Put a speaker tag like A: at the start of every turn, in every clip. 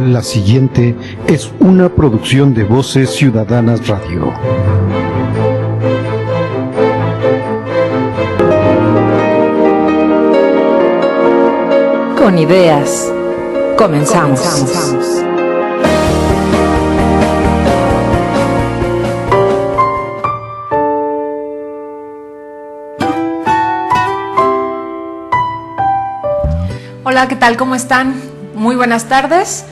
A: La siguiente es una producción de Voces Ciudadanas Radio.
B: Con ideas, comenzamos. Hola, ¿qué tal? ¿Cómo están? Muy buenas tardes.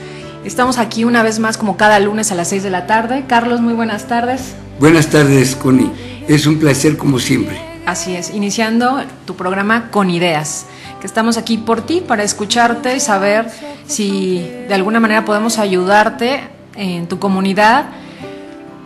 B: Estamos aquí una vez más como cada lunes a las 6 de la tarde. Carlos, muy buenas tardes.
C: Buenas tardes, Connie. Es un placer como siempre.
B: Así es, iniciando tu programa Con Ideas, que estamos aquí por ti, para escucharte y saber si de alguna manera podemos ayudarte en tu comunidad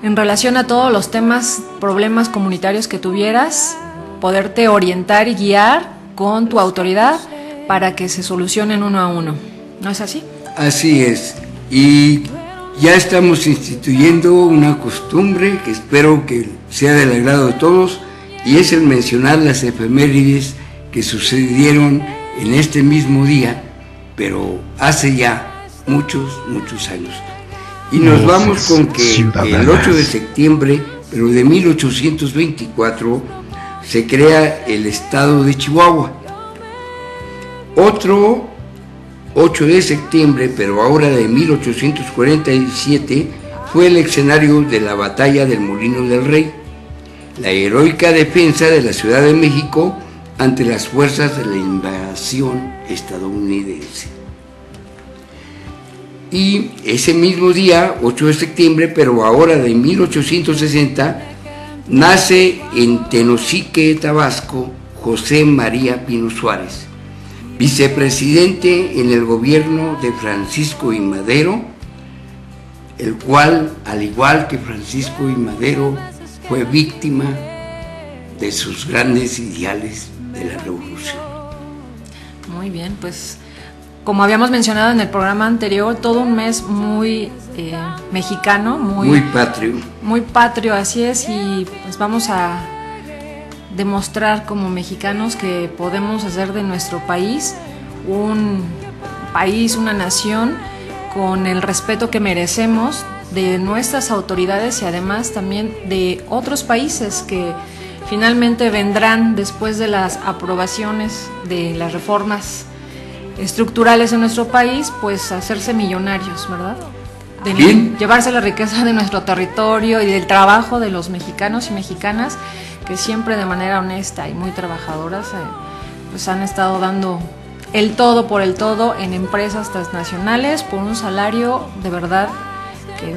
B: en relación a todos los temas, problemas comunitarios que tuvieras, poderte orientar y guiar con tu autoridad para que se solucionen uno a uno. ¿No es así?
C: Así es. Y ya estamos instituyendo una costumbre que espero que sea del agrado de todos, y es el mencionar las efemérides que sucedieron en este mismo día, pero hace ya muchos años. Y nos vamos con que el 8 de septiembre, pero de 1824, se crea el estado de Chihuahua. Otro 8 de septiembre, pero ahora de 1847, fue el escenario de la batalla del Molino del Rey, la heroica defensa de la Ciudad de México ante las fuerzas de la invasión estadounidense. Y ese mismo día, 8 de septiembre, pero ahora de 1860, nace en Tenosique, Tabasco, José María Pino Suárez, vicepresidente en el gobierno de Francisco I. Madero, el cual, al igual que Francisco I. Madero, fue víctima de sus grandes ideales de la revolución.
B: Muy bien, pues como habíamos mencionado en el programa anterior, todo un mes muy mexicano, muy patrio. Muy patrio, así es, y pues vamos a demostrar como mexicanos que podemos hacer de nuestro país, una nación con el respeto que merecemos de nuestras autoridades y además también de otros países que finalmente vendrán después de las aprobaciones de las reformas estructurales en nuestro país, pues hacerse millonarios, ¿verdad? Llevarse la riqueza de nuestro territorio y del trabajo de los mexicanos y mexicanas que siempre de manera honesta y muy trabajadoras pues han estado dando el todo por el todo en empresas transnacionales por un salario de verdad que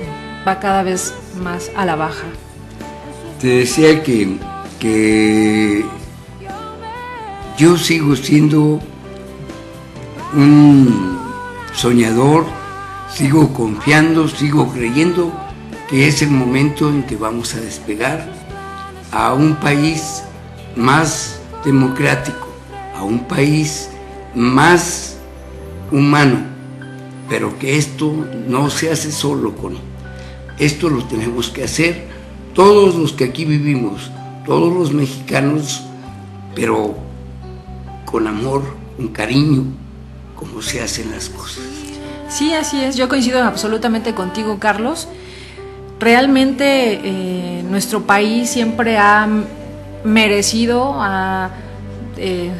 B: va cada vez más a la baja.
C: Te decía que yo sigo siendo un soñador, sigo confiando, sigo creyendo que es el momento en que vamos a despegar a un país más democrático, a un país más humano, pero que esto no se hace solo, esto lo tenemos que hacer todos los que aquí vivimos, todos los mexicanos, pero con amor, con cariño, como se hacen las cosas.
B: Sí, así es, yo coincido absolutamente contigo, Carlos. Realmente nuestro país siempre ha merecido, ha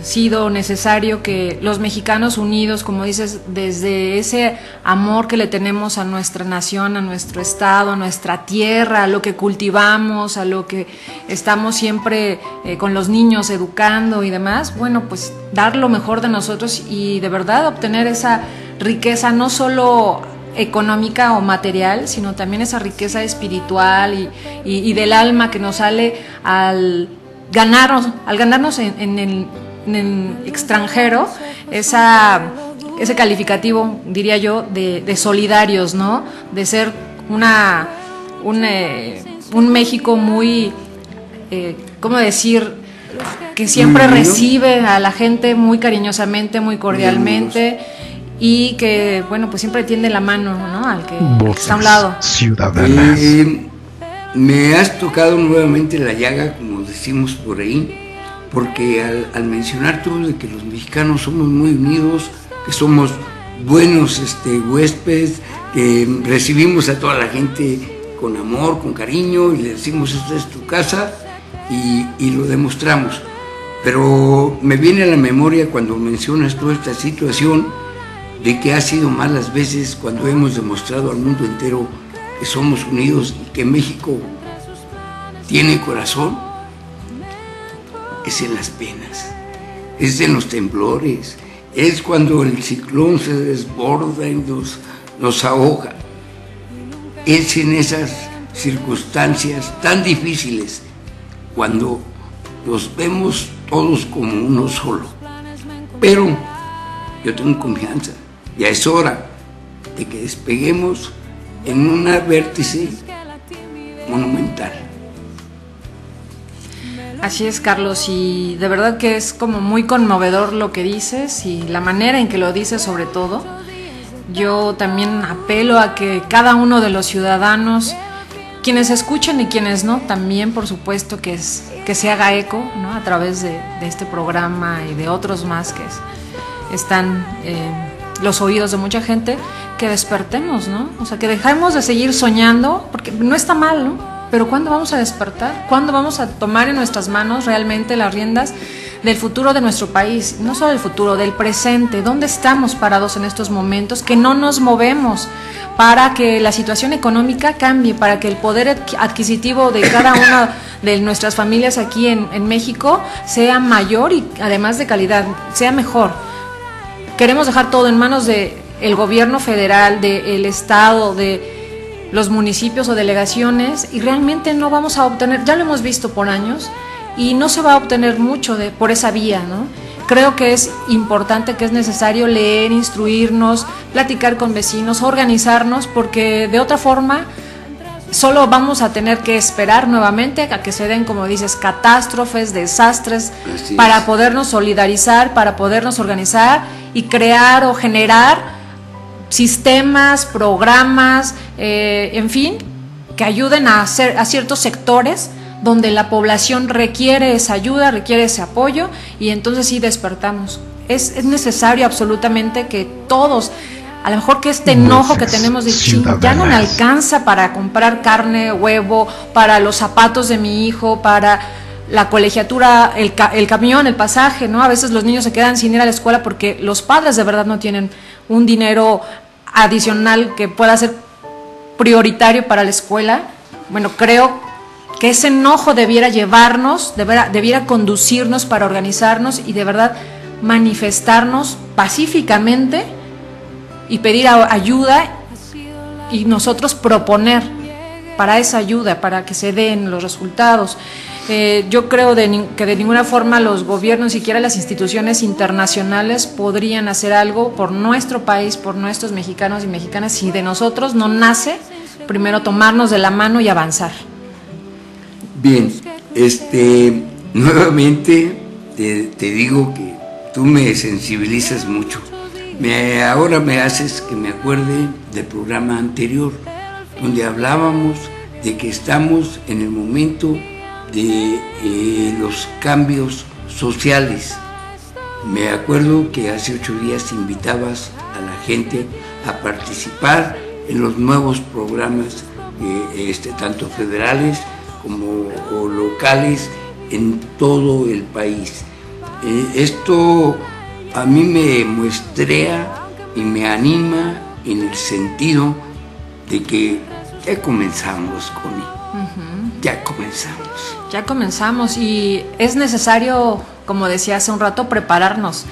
B: sido necesario que los mexicanos unidos, como dices, desde ese amor que le tenemos a nuestra nación, a nuestro estado, a nuestra tierra, a lo que cultivamos, a lo que estamos siempre con los niños educando y demás, bueno, pues dar lo mejor de nosotros y de verdad obtener esa riqueza no solo económica o material, sino también esa riqueza espiritual y del alma que nos sale al ganarnos en el extranjero ese calificativo, diría yo, de solidarios, ¿no? De ser un México muy, ¿cómo decir? Que siempre recibe a la gente muy cariñosamente, muy cordialmente. Y que, bueno, pues siempre tiende la mano, ¿no? Al que está a un lado.
A: Ciudadanas.
C: Me has tocado nuevamente la llaga, como decimos por ahí, porque al mencionar tú de que los mexicanos somos muy unidos, que somos buenos huéspedes, que recibimos a toda la gente con amor, con cariño, y le decimos: esta es tu casa, y lo demostramos. Pero me viene a la memoria cuando mencionas toda esta situación de que ha sido malas veces cuando hemos demostrado al mundo entero que somos unidos y que México tiene corazón. Es en las penas, es en los temblores, es cuando el ciclón se desborda y nos ahoga. Es en esas circunstancias tan difíciles cuando nos vemos todos como uno solo. Pero yo tengo confianza, ya es hora de que despeguemos en un vértice monumental.
B: Así es, Carlos, y de verdad que es como muy conmovedor lo que dices y la manera en que lo dices, sobre todo. Yo también apelo a que cada uno de los ciudadanos, quienes escuchen y quienes no, también por supuesto que se haga eco, ¿no?, a través de este programa y de otros más que están los oídos de mucha gente, que despertemos, ¿no? O sea, que dejemos de seguir soñando, porque no está mal, ¿no? Pero ¿cuándo vamos a despertar? ¿Cuándo vamos a tomar en nuestras manos realmente las riendas del futuro de nuestro país? No solo del futuro, del presente. ¿Dónde estamos parados en estos momentos? Que no nos movemos para que la situación económica cambie, para que el poder adquisitivo de cada una de nuestras familias aquí en México sea mayor y además de calidad, sea mejor. Queremos dejar todo en manos del gobierno federal, del Estado, de los municipios o delegaciones, y realmente no vamos a obtener, ya lo hemos visto por años, y no se va a obtener mucho por esa vía, ¿no? Creo que es importante, que es necesario leer, instruirnos, platicar con vecinos, organizarnos, porque de otra forma solo vamos a tener que esperar nuevamente a que se den, como dices, catástrofes, desastres, para podernos solidarizar, para podernos organizar y crear o generar sistemas, programas, en fin, que ayuden a ciertos sectores donde la población requiere esa ayuda, requiere ese apoyo, y entonces sí despertamos. Es necesario absolutamente que todos, a lo mejor que este enojo que tenemos de ya no me alcanza para comprar carne, huevo, para los zapatos de mi hijo, para la colegiatura, el camión, el pasaje, ¿no? A veces los niños se quedan sin ir a la escuela porque los padres de verdad no tienen un dinero adicional que pueda ser prioritario para la escuela. Bueno, creo que ese enojo debiera llevarnos, debiera conducirnos para organizarnos y de verdad manifestarnos pacíficamente y pedir ayuda, y nosotros proponer para esa ayuda, para que se den los resultados. Yo creo que de ninguna forma los gobiernos, ni siquiera las instituciones internacionales, podrían hacer algo por nuestro país, por nuestros mexicanos y mexicanas, si de nosotros no nace primero tomarnos de la mano y avanzar.
C: Bien, nuevamente te digo que tú me sensibilizas mucho. Ahora me haces que me acuerde del programa anterior, donde hablábamos de que estamos en el momento de los cambios sociales. Me acuerdo que hace 8 días invitabas a la gente a participar en los nuevos programas, tanto federales como locales, en todo el país. Esto a mí me muestrea y me anima en el sentido de que ya comenzamos, Connie. Ya comenzamos y es necesario, como decía hace un rato, prepararnos.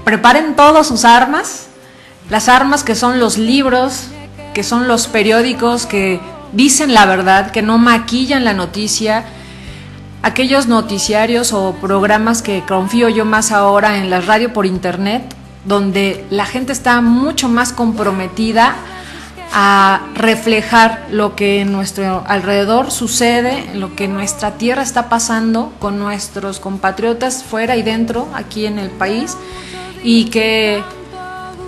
C: Preparen todas sus armas, las armas que son los libros, que son los periódicos que dicen la verdad, que no maquillan la noticia, aquellos noticiarios o programas que confío yo más ahora en la radio por internet, donde la gente está mucho más comprometida a reflejar lo que en nuestro alrededor sucede, lo que en nuestra tierra está pasando con nuestros compatriotas fuera y dentro, aquí en el país, y que,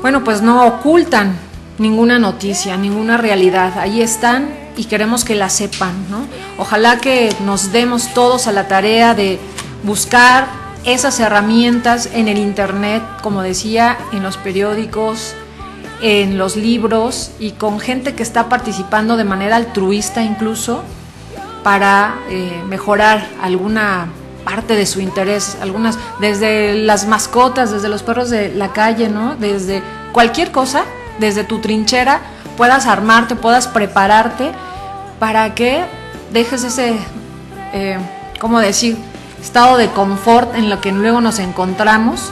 C: bueno, pues no ocultan ninguna noticia, ninguna realidad. Ahí están y queremos que la sepan, ¿no? Ojalá que nos demos todos a la tarea de buscar esas herramientas en el internet, como decía, en los periódicos,
B: en los libros y con gente que está participando de manera altruista incluso para mejorar alguna parte de su interés, algunas, desde las mascotas, desde los perros de la calle, ¿no? Desde cualquier cosa, desde tu trinchera, puedas armarte, puedas prepararte para que dejes ese, ¿cómo decir?, estado de confort en lo que luego nos encontramos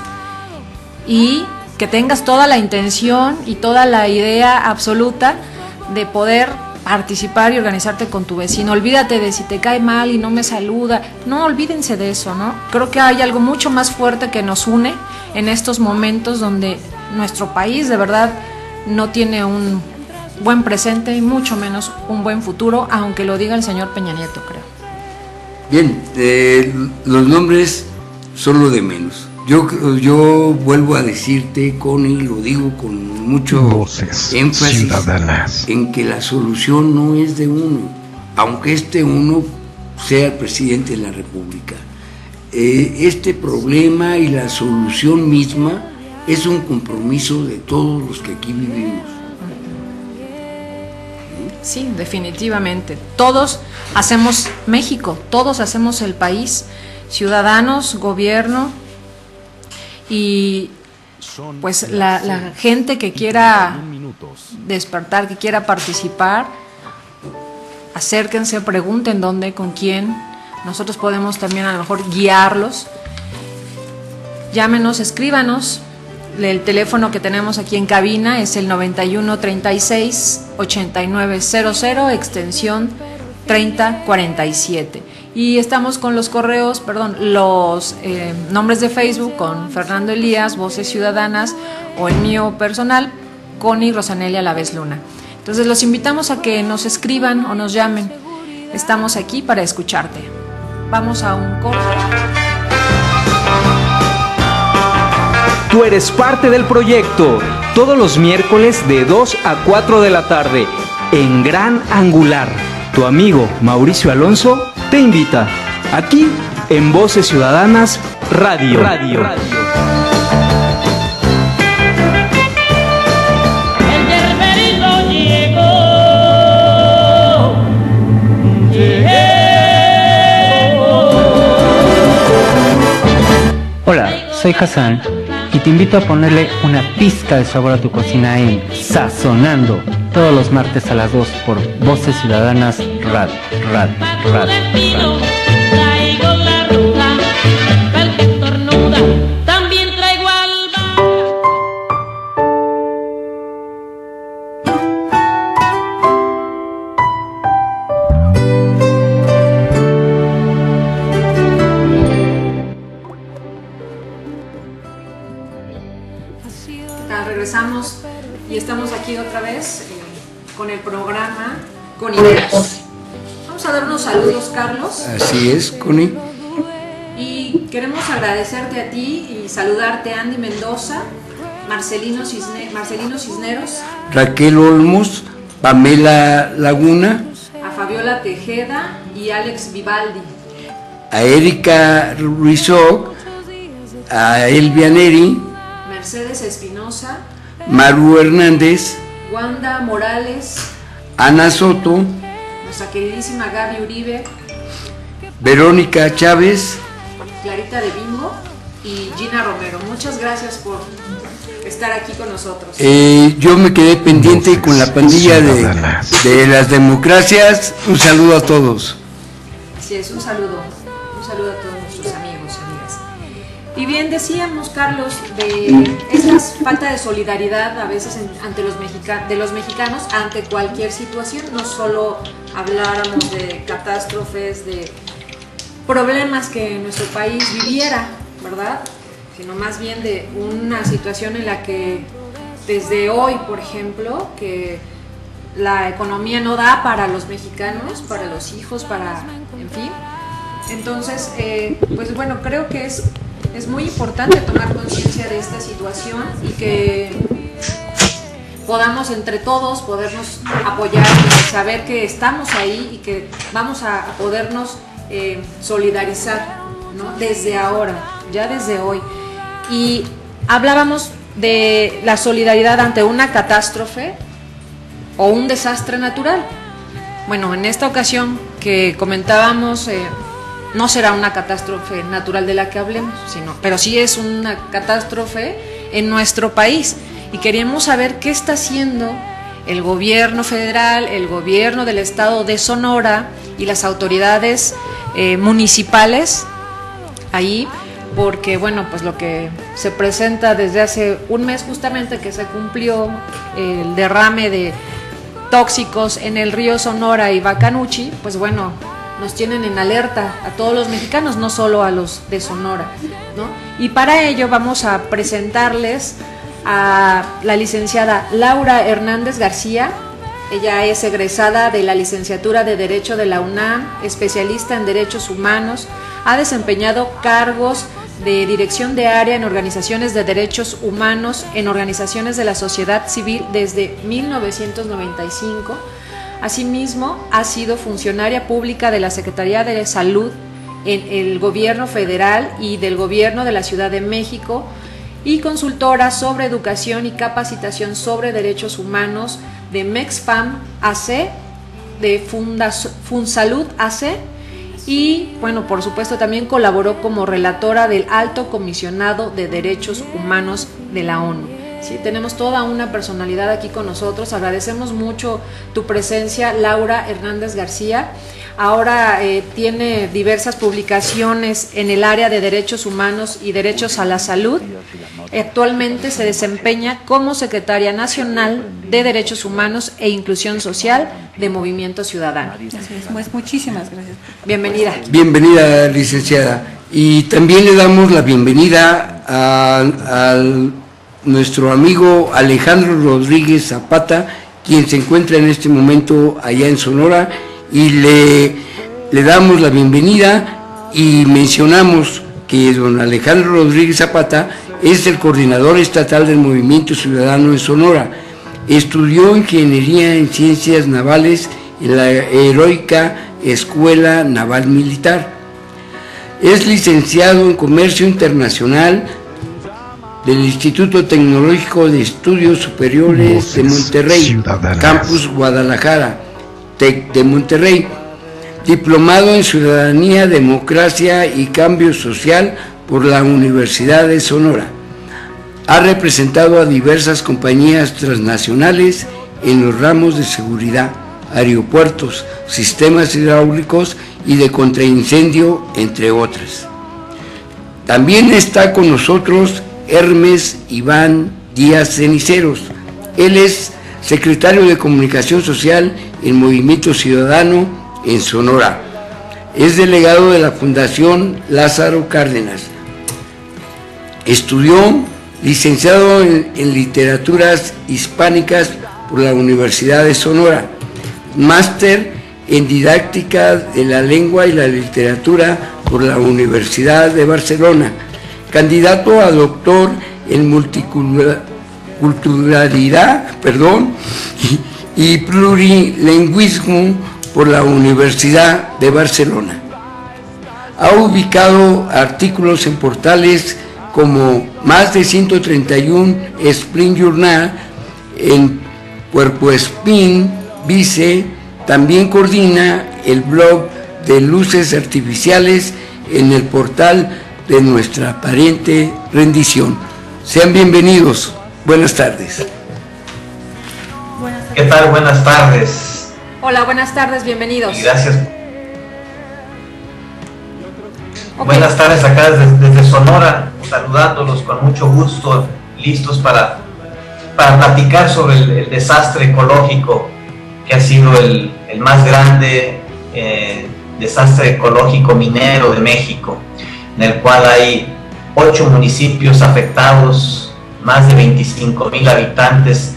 B: y que tengas toda la intención y toda la idea absoluta de poder participar y organizarte con tu vecino. Olvídate de si te cae mal y no me saluda. No, olvídense de eso, ¿no? Creo que hay algo mucho más fuerte que nos une en estos momentos donde nuestro país de verdad no tiene un buen presente y mucho menos un buen futuro, aunque lo diga el señor Peña Nieto, creo.
C: Bien, los nombres son lo de menos. Yo vuelvo a decirte, Connie, lo digo con mucho énfasis, ciudadanas, en que la solución no es de uno, aunque este uno sea el presidente de la República. Este problema y la solución misma es un compromiso de todos los que aquí vivimos.
B: Sí, definitivamente. Todos hacemos México, todos hacemos el país, ciudadanos, gobierno, y pues la gente que quiera despertar, que quiera participar, acérquense, pregunten dónde, con quién. Nosotros podemos también a lo mejor guiarlos. Llámenos, escríbanos. El teléfono que tenemos aquí en cabina es el 9136-8900, extensión 3047. Y estamos con los correos, los nombres de Facebook con Fernando Elías, Voces Ciudadanas, o el mío personal, Connie Rosanelia Lavez Luna. Entonces los invitamos a que nos escriban o nos llamen. Estamos aquí para escucharte. Vamos a un corte.
D: Tú eres parte del proyecto, todos los miércoles de 2 a 4 de la tarde, en Gran Angular. Tu amigo Mauricio Alonso te invita, aquí en Voces Ciudadanas Radio.
E: El yerberito llegó.
F: Hola, soy Hassan y te invito a ponerle una pizca de sabor a tu cocina en Sazonando, todos los martes a las 2 por Voces Ciudadanas Radio.
E: Traigo la ruda, el que estornuda, también traigo alba.
B: Regresamos y estamos aquí otra vez con el programa Con Ideas. Vamos a dar unos saludos, Carlos.
C: Así es, Connie.
B: Y queremos agradecerte a ti y saludarte a Andy Mendoza, Marcelino Cisneros,
C: Raquel Olmos, Pamela Laguna,
B: a Fabiola Tejeda y Alex Vivaldi,
C: a Erika Ruizó, a Elvia Neri,
B: Mercedes Espinosa,
C: Maru Hernández,
B: Wanda Morales,
C: Ana Soto,
B: nuestra queridísima Gaby Uribe,
C: Verónica Chávez,
B: Clarita de Bimbo y Gina Romero. Muchas gracias por estar aquí con nosotros.
C: Yo me quedé pendiente con la pandilla de las democracias. Un saludo a todos.
B: Sí, es un saludo a todos nuestros amigos y amigas. Y bien, decíamos, Carlos, de esta falta de solidaridad a veces de los mexicanos ante cualquier situación. No solo habláramos de catástrofes, de problemas que nuestro país viviera, ¿verdad? Sino más bien de una situación en la que desde hoy, por ejemplo, que la economía no da para los mexicanos, para los hijos, en fin. Entonces, pues bueno, creo que es muy importante tomar conciencia de esta situación y que podamos entre todos podernos apoyar y saber que estamos ahí y que vamos a podernos solidarizar, ¿no? Desde ahora, ya desde hoy. Y hablábamos de la solidaridad ante una catástrofe o un desastre natural. Bueno, en esta ocasión que comentábamos, no será una catástrofe natural de la que hablemos, pero sí es una catástrofe en nuestro país, y queríamos saber qué está haciendo el gobierno federal, el gobierno del estado de Sonora y las autoridades municipales ahí, porque bueno, pues lo que se presenta desde hace un mes justamente que se cumplió el derrame de tóxicos en el río Sonora y Bacanuchi, pues bueno, nos tienen en alerta a todos los mexicanos, no solo a los de Sonora, ¿no? Y para ello vamos a presentarles a la licenciada Laura Hernández García. Ella es egresada de la licenciatura de Derecho de la UNAM, especialista en Derechos Humanos, ha desempeñado cargos de dirección de área en organizaciones de derechos humanos, en organizaciones de la sociedad civil desde 1995. Asimismo, ha sido funcionaria pública de la Secretaría de Salud en el Gobierno Federal y del Gobierno de la Ciudad de México, y consultora sobre educación y capacitación sobre derechos humanos de Mexfam AC, de Funsalud AC, y bueno, por supuesto también colaboró como relatora del Alto Comisionado de Derechos Humanos de la ONU. Sí, tenemos toda una personalidad aquí con nosotros. Agradecemos mucho tu presencia, Laura Hernández García. Ahora tiene diversas publicaciones en el área de derechos humanos y derechos a la salud. Actualmente se desempeña como secretaria nacional de Derechos Humanos e Inclusión Social de Movimiento Ciudadano.
G: Pues muchísimas gracias.
B: Bienvenida.
C: Bienvenida, licenciada. Y también le damos la bienvenida a nuestro amigo Alejandro Rodríguez Zapata, quien se encuentra en este momento allá en Sonora, y le damos la bienvenida y mencionamos que don Alejandro Rodríguez Zapata es el coordinador estatal del Movimiento Ciudadano en Sonora. Estudió Ingeniería en Ciencias Navales en la heroica Escuela Naval Militar. Es licenciado en Comercio Internacional del Instituto Tecnológico de Estudios Superiores de Monterrey, Campus Guadalajara, TEC de Monterrey, diplomado en Ciudadanía, Democracia y Cambio Social por la Universidad de Sonora. Ha representado a diversas compañías transnacionales en los ramos de seguridad, aeropuertos, sistemas hidráulicos y de contraincendio, entre otras. También está con nosotros Hermes Iván Díaz Ceniceros. Él es secretario de Comunicación Social en Movimiento Ciudadano en Sonora. Es delegado de la Fundación Lázaro Cárdenas. Estudió licenciado en Literaturas Hispánicas por la Universidad de Sonora, máster en Didáctica de la Lengua y la Literatura por la Universidad de Barcelona, candidato a doctor en multiculturalidad, y plurilingüismo por la Universidad de Barcelona. Ha ubicado artículos en portales como más de 131 Spring Journal, en Cuerpo Spin, Vice. También coordina el blog de Luces Artificiales en el portal de Nuestra Aparente Rendición. Sean bienvenidos. Buenas tardes.
H: ¿Qué tal? Buenas tardes.
B: Hola, buenas tardes, bienvenidos.
H: Y gracias.
B: Okay.
H: Buenas tardes acá desde Sonora, saludándolos con mucho gusto, listos para platicar sobre el desastre ecológico que ha sido el más grande desastre ecológico minero de México, en el cual hay 8 municipios afectados, más de 25,000 habitantes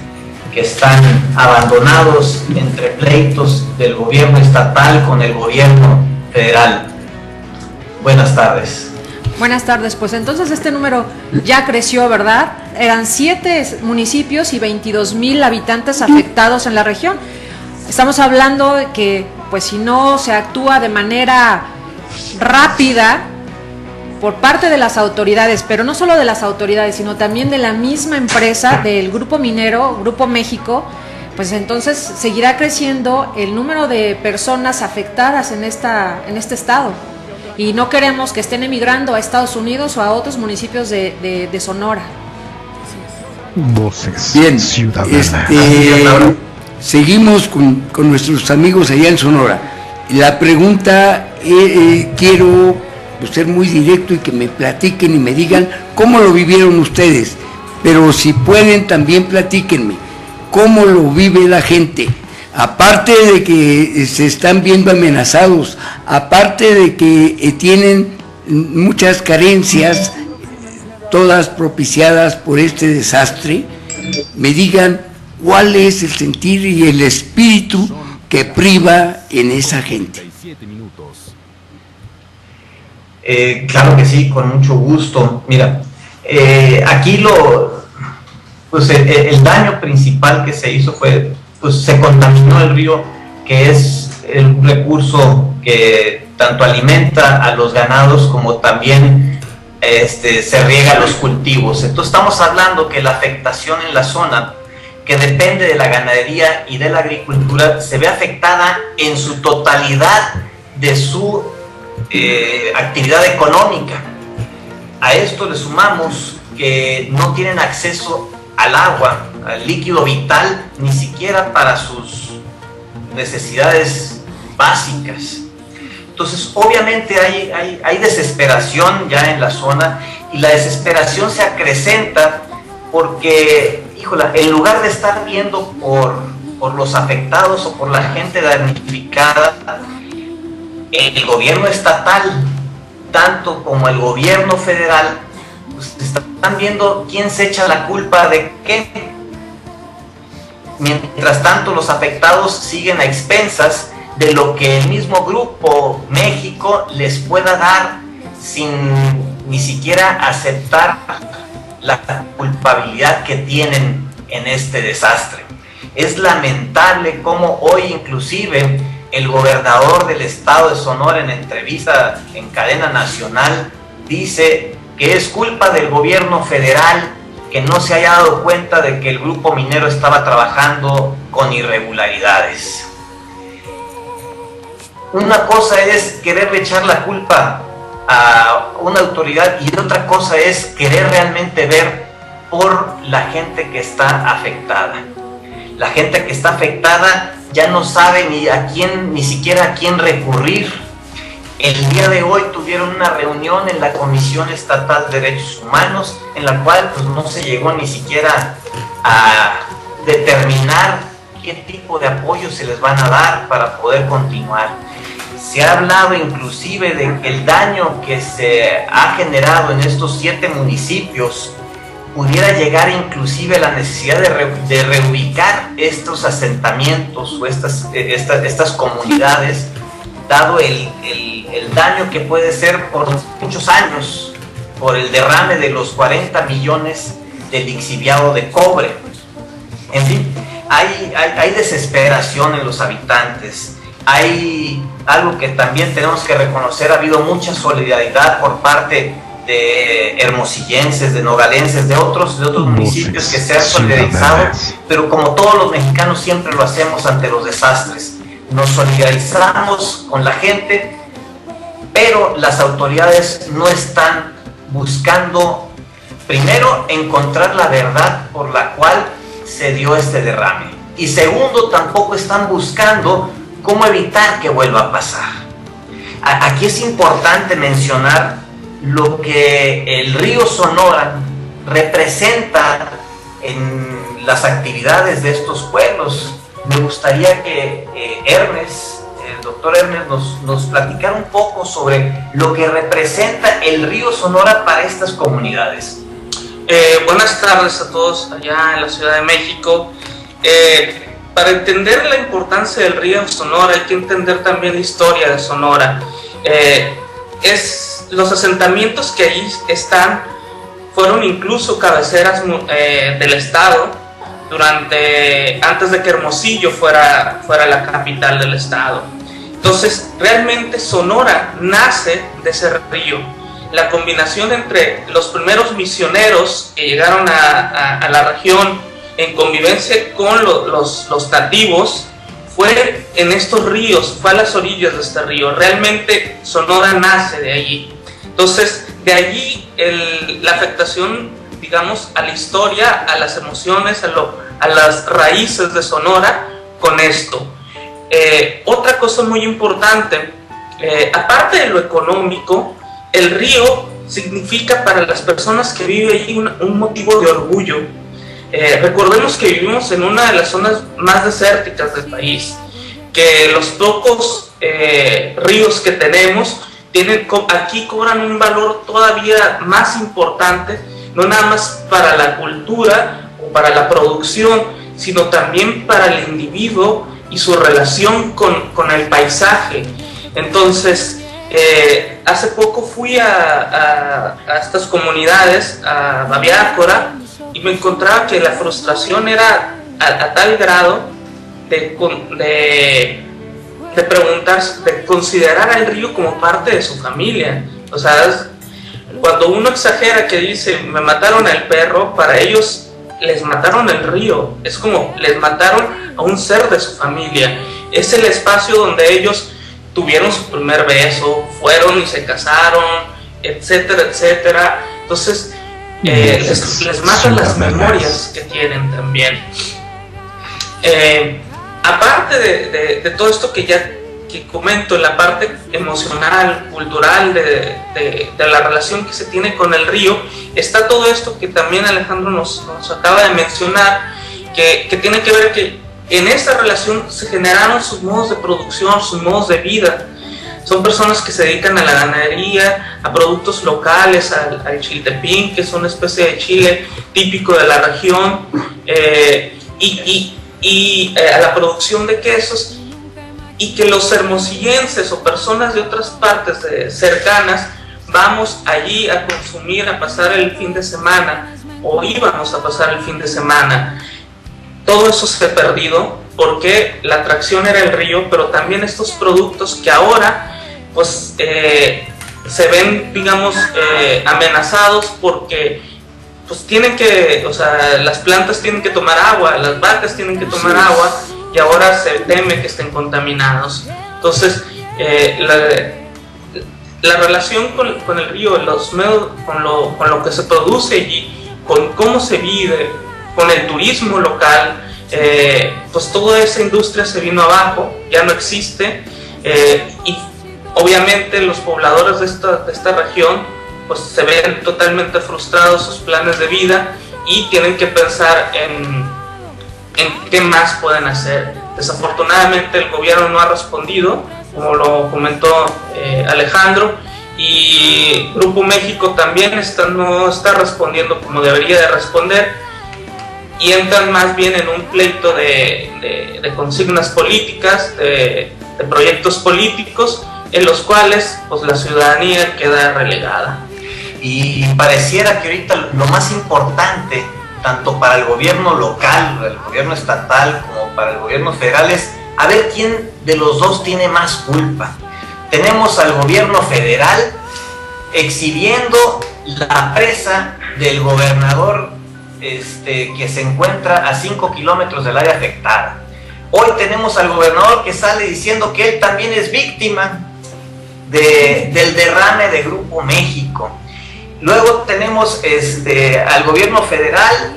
H: que están abandonados entre pleitos del gobierno estatal con el gobierno federal. Buenas tardes.
B: Buenas tardes, pues entonces este número ya creció, ¿verdad? Eran 7 municipios y 22,000 habitantes afectados en la región. Estamos hablando de que, pues si no se actúa de manera rápida, por parte de las autoridades, pero no solo de las autoridades, sino también de la misma empresa, del Grupo Minero, Grupo México, pues entonces seguirá creciendo el número de personas afectadas en este estado. Y no queremos que estén emigrando a Estados Unidos o a otros municipios de Sonora.
A: Voces
C: Bien,
A: Ciudadanas.
C: Seguimos con nuestros amigos allá en Sonora. La pregunta, quiero ser muy directo y que me platiquen y me digan cómo lo vivieron ustedes, pero si pueden también platíquenme cómo lo vive la gente, aparte de que se están viendo amenazados, aparte de que tienen muchas carencias, todas propiciadas por este desastre, me digan cuál es el sentir y el espíritu que priva en esa gente.
H: Claro que sí, con mucho gusto. Mira, aquí el daño principal que se hizo fue, pues se contaminó el río, que es el recurso que tanto alimenta a los ganados como también se riega los cultivos. Entonces estamos hablando que la afectación en la zona, que depende de la ganadería y de la agricultura, se ve afectada en su totalidad de su actividad económica. A esto le sumamos que no tienen acceso al agua, al líquido vital, ni siquiera para sus necesidades básicas. Entonces, obviamente hay desesperación ya en la zona, y la desesperación se acrecenta porque, híjola, en lugar de estar viendo por los afectados o por la gente damnificada, el gobierno estatal, tanto como el gobierno federal, pues están viendo quién se echa la culpa de qué. Mientras tanto, los afectados siguen a expensas de lo que el mismo Grupo México les pueda dar, sin ni siquiera aceptar la culpabilidad que tienen en este desastre. Es lamentable cómo hoy inclusive el gobernador del estado de Sonora, en entrevista en cadena nacional, dice que es culpa del gobierno federal que no se haya dado cuenta de que el grupo minero estaba trabajando con irregularidades. Una cosa es quererle echar la culpa a una autoridad y otra cosa es querer realmente ver por la gente que está afectada. La gente que está afectada ya no sabe ni siquiera a quién recurrir. El día de hoy tuvieron una reunión en la Comisión Estatal de Derechos Humanos, en la cual pues no se llegó ni siquiera a determinar qué tipo de apoyo se les van a dar para poder continuar. Se ha hablado inclusive de que el daño que se ha generado en estos 7 municipios pudiera llegar inclusive a la necesidad de reubicar estos asentamientos o estas comunidades, dado el daño que puede ser por muchos años, por el derrame de los 40 millones de lixiviado de cobre. En fin, hay desesperación en los habitantes. Hay algo que también tenemos que reconocer: ha habido mucha solidaridad por parte de hermosillenses, de nogalenses, de otros municipios que se han solidarizado, pero como todos los mexicanos siempre lo hacemos ante los desastres, nos solidarizamos con la gente, pero las autoridades no están buscando, primero, encontrar la verdad por la cual se dio este derrame, y segundo, tampoco están buscando cómo evitar que vuelva a pasar. Aquí es importante mencionar lo que el río Sonora representa en las actividades de estos pueblos. Me gustaría que el doctor Ernest nos platicara un poco sobre lo que representa el río Sonora para estas comunidades.
I: Buenas tardes a todos allá en la Ciudad de México. Para entender la importancia del río Sonora hay que entender también la historia de Sonora. Los asentamientos que allí están fueron incluso cabeceras del estado antes de que Hermosillo fuera la capital del estado. Entonces realmente Sonora nace de ese río. la combinación entre los primeros misioneros que llegaron a la región en convivencia con los nativos fue en estos ríos, fue a las orillas de este río. Realmente Sonora nace de allí. Entonces, de allí la afectación, digamos, a la historia, a las emociones, a las raíces de Sonora con esto. Otra cosa muy importante, aparte de lo económico, el río significa para las personas que viven allí un motivo de orgullo. Recordemos que vivimos en una de las zonas más desérticas del país, que los pocos ríos que tenemos aquí cobran un valor todavía más importante, no nada más para la cultura o para la producción, sino también para el individuo y su relación con el paisaje. Entonces, hace poco fui a estas comunidades, a Babiácora, y me encontraba que la frustración era a tal grado de preguntarse, de considerar al río como parte de su familia. O sea, cuando uno exagera que dice, me mataron al perro, para ellos les mataron el río. Es como, les mataron a un ser de su familia. Es el espacio donde ellos tuvieron su primer beso, fueron y se casaron, etcétera, etcétera. Entonces, les matan las memorias que tienen también. Aparte de todo esto que comento, en la parte emocional, cultural, de la relación que se tiene con el río, está todo esto que también Alejandro nos acaba de mencionar, que tiene que ver que en esta relación se generaron sus modos de producción, sus modos de vida. Son personas que se dedican a la ganadería, a productos locales, al chiltepín, que es una especie de chile típico de la región, y a la producción de quesos, y que los hermosillenses o personas de otras partes cercanas vamos allí a consumir, a pasar el fin de semana, o íbamos a pasar el fin de semana. Todo eso se ha perdido porque la atracción era el río, pero también estos productos que ahora pues se ven, digamos, amenazados porque pues tienen que, o sea, las plantas tienen que tomar agua, las vacas tienen que tomar agua, y ahora se teme que estén contaminados. Entonces, la relación con el río, con lo que se produce allí, con cómo se vive, con el turismo local, pues toda esa industria se vino abajo, ya no existe, y obviamente los pobladores de esta región pues se ven totalmente frustrados sus planes de vida y tienen que pensar en qué más pueden hacer. Desafortunadamente el gobierno no ha respondido, como lo comentó Alejandro, y Grupo México también no está respondiendo como debería de responder, y entran más bien en un pleito de consignas políticas, de proyectos políticos, en los cuales pues la ciudadanía queda relegada.
H: Y pareciera que ahorita lo más importante, tanto para el gobierno local, el gobierno estatal, como para el gobierno federal, es a ver quién de los dos tiene más culpa. Tenemos al gobierno federal exhibiendo la presa del gobernador que se encuentra a 5 kilómetros del área afectada. Hoy tenemos al gobernador que sale diciendo que él también es víctima del derrame de Grupo México. Luego tenemos al gobierno federal,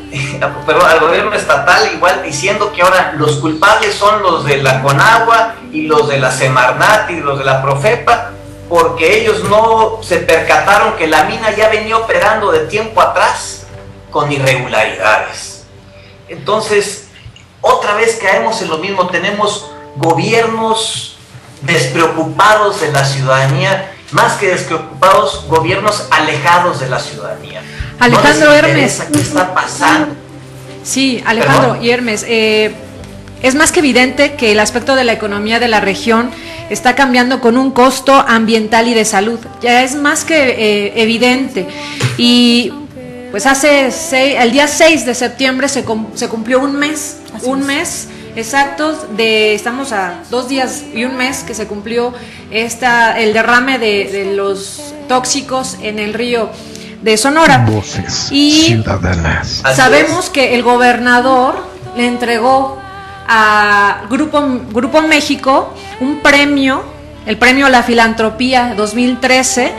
H: perdón, al gobierno estatal igual diciendo que ahora los culpables son los de la Conagua y los de la Semarnat y los de la Profepa, porque ellos no se percataron que la mina ya venía operando de tiempo atrás con irregularidades. Entonces, otra vez caemos en lo mismo, tenemos gobiernos despreocupados de la ciudadanía, más que despreocupados, gobiernos alejados de la ciudadanía.
B: Alejandro,
H: no
B: Hermes,
H: ¿qué está pasando?
B: Sí, Alejandro. ¿Perdón? Y Hermes, es más que evidente que el aspecto de la economía de la región está cambiando con un costo ambiental y de salud. Ya es más que evidente. Y pues el día 6 de septiembre se cumplió un mes exactos estamos a 2 días y un mes que se cumplió el derrame de los tóxicos en el río de Sonora.
A: Voces
B: y
A: ciudadanas.
B: Sabemos que el gobernador le entregó a Grupo México un premio, el premio a la filantropía 2013,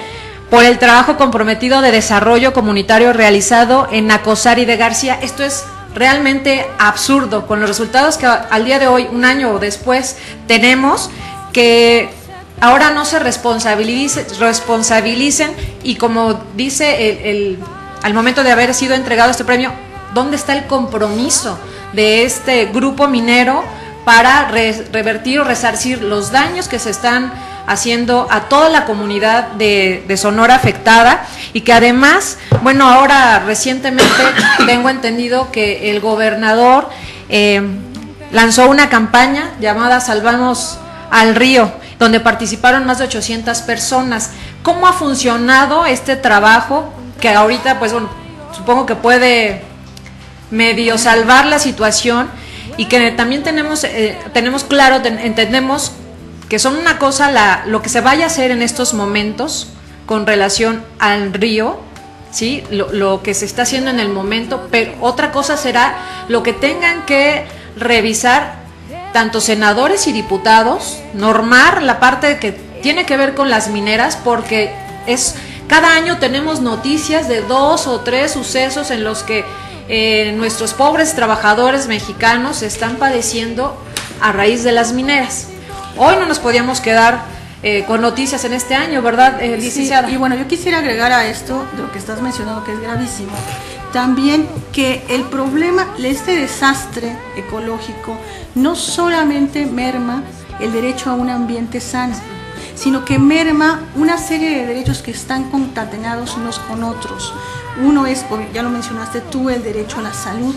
B: por el trabajo comprometido de desarrollo comunitario realizado en Nacosari de García. Esto es realmente absurdo, con los resultados que al día de hoy, un año después, tenemos, que ahora no se responsabilicen y como dice al momento de haber sido entregado este premio, ¿dónde está el compromiso de este grupo minero para revertir o resarcir los daños que se están haciendo a toda la comunidad de Sonora afectada? Y que además, bueno, ahora recientemente tengo entendido que el gobernador lanzó una campaña llamada Salvamos al Río, donde participaron más de 800 personas. ¿Cómo ha funcionado este trabajo? Que ahorita, pues bueno, supongo que puede medio salvar la situación, y que también tenemos claro, entendemos que son una cosa lo que se vaya a hacer en estos momentos con relación al río, ¿sí? Lo que se está haciendo en el momento, pero otra cosa será lo que tengan que revisar tanto senadores y diputados, normar la parte que tiene que ver con las mineras, porque cada año tenemos noticias de 2 o 3 sucesos en los que nuestros pobres trabajadores mexicanos están padeciendo a raíz de las mineras. Hoy no nos podíamos quedar con noticias en este año, ¿verdad, licenciada?
G: Sí, y bueno, yo quisiera agregar a esto, de lo que estás mencionando, que es gravísimo, también que el problema, este desastre ecológico, no solamente merma el derecho a un ambiente sano, sino que merma una serie de derechos que están concatenados unos con otros. Uno es, ya lo mencionaste tú, el derecho a la salud,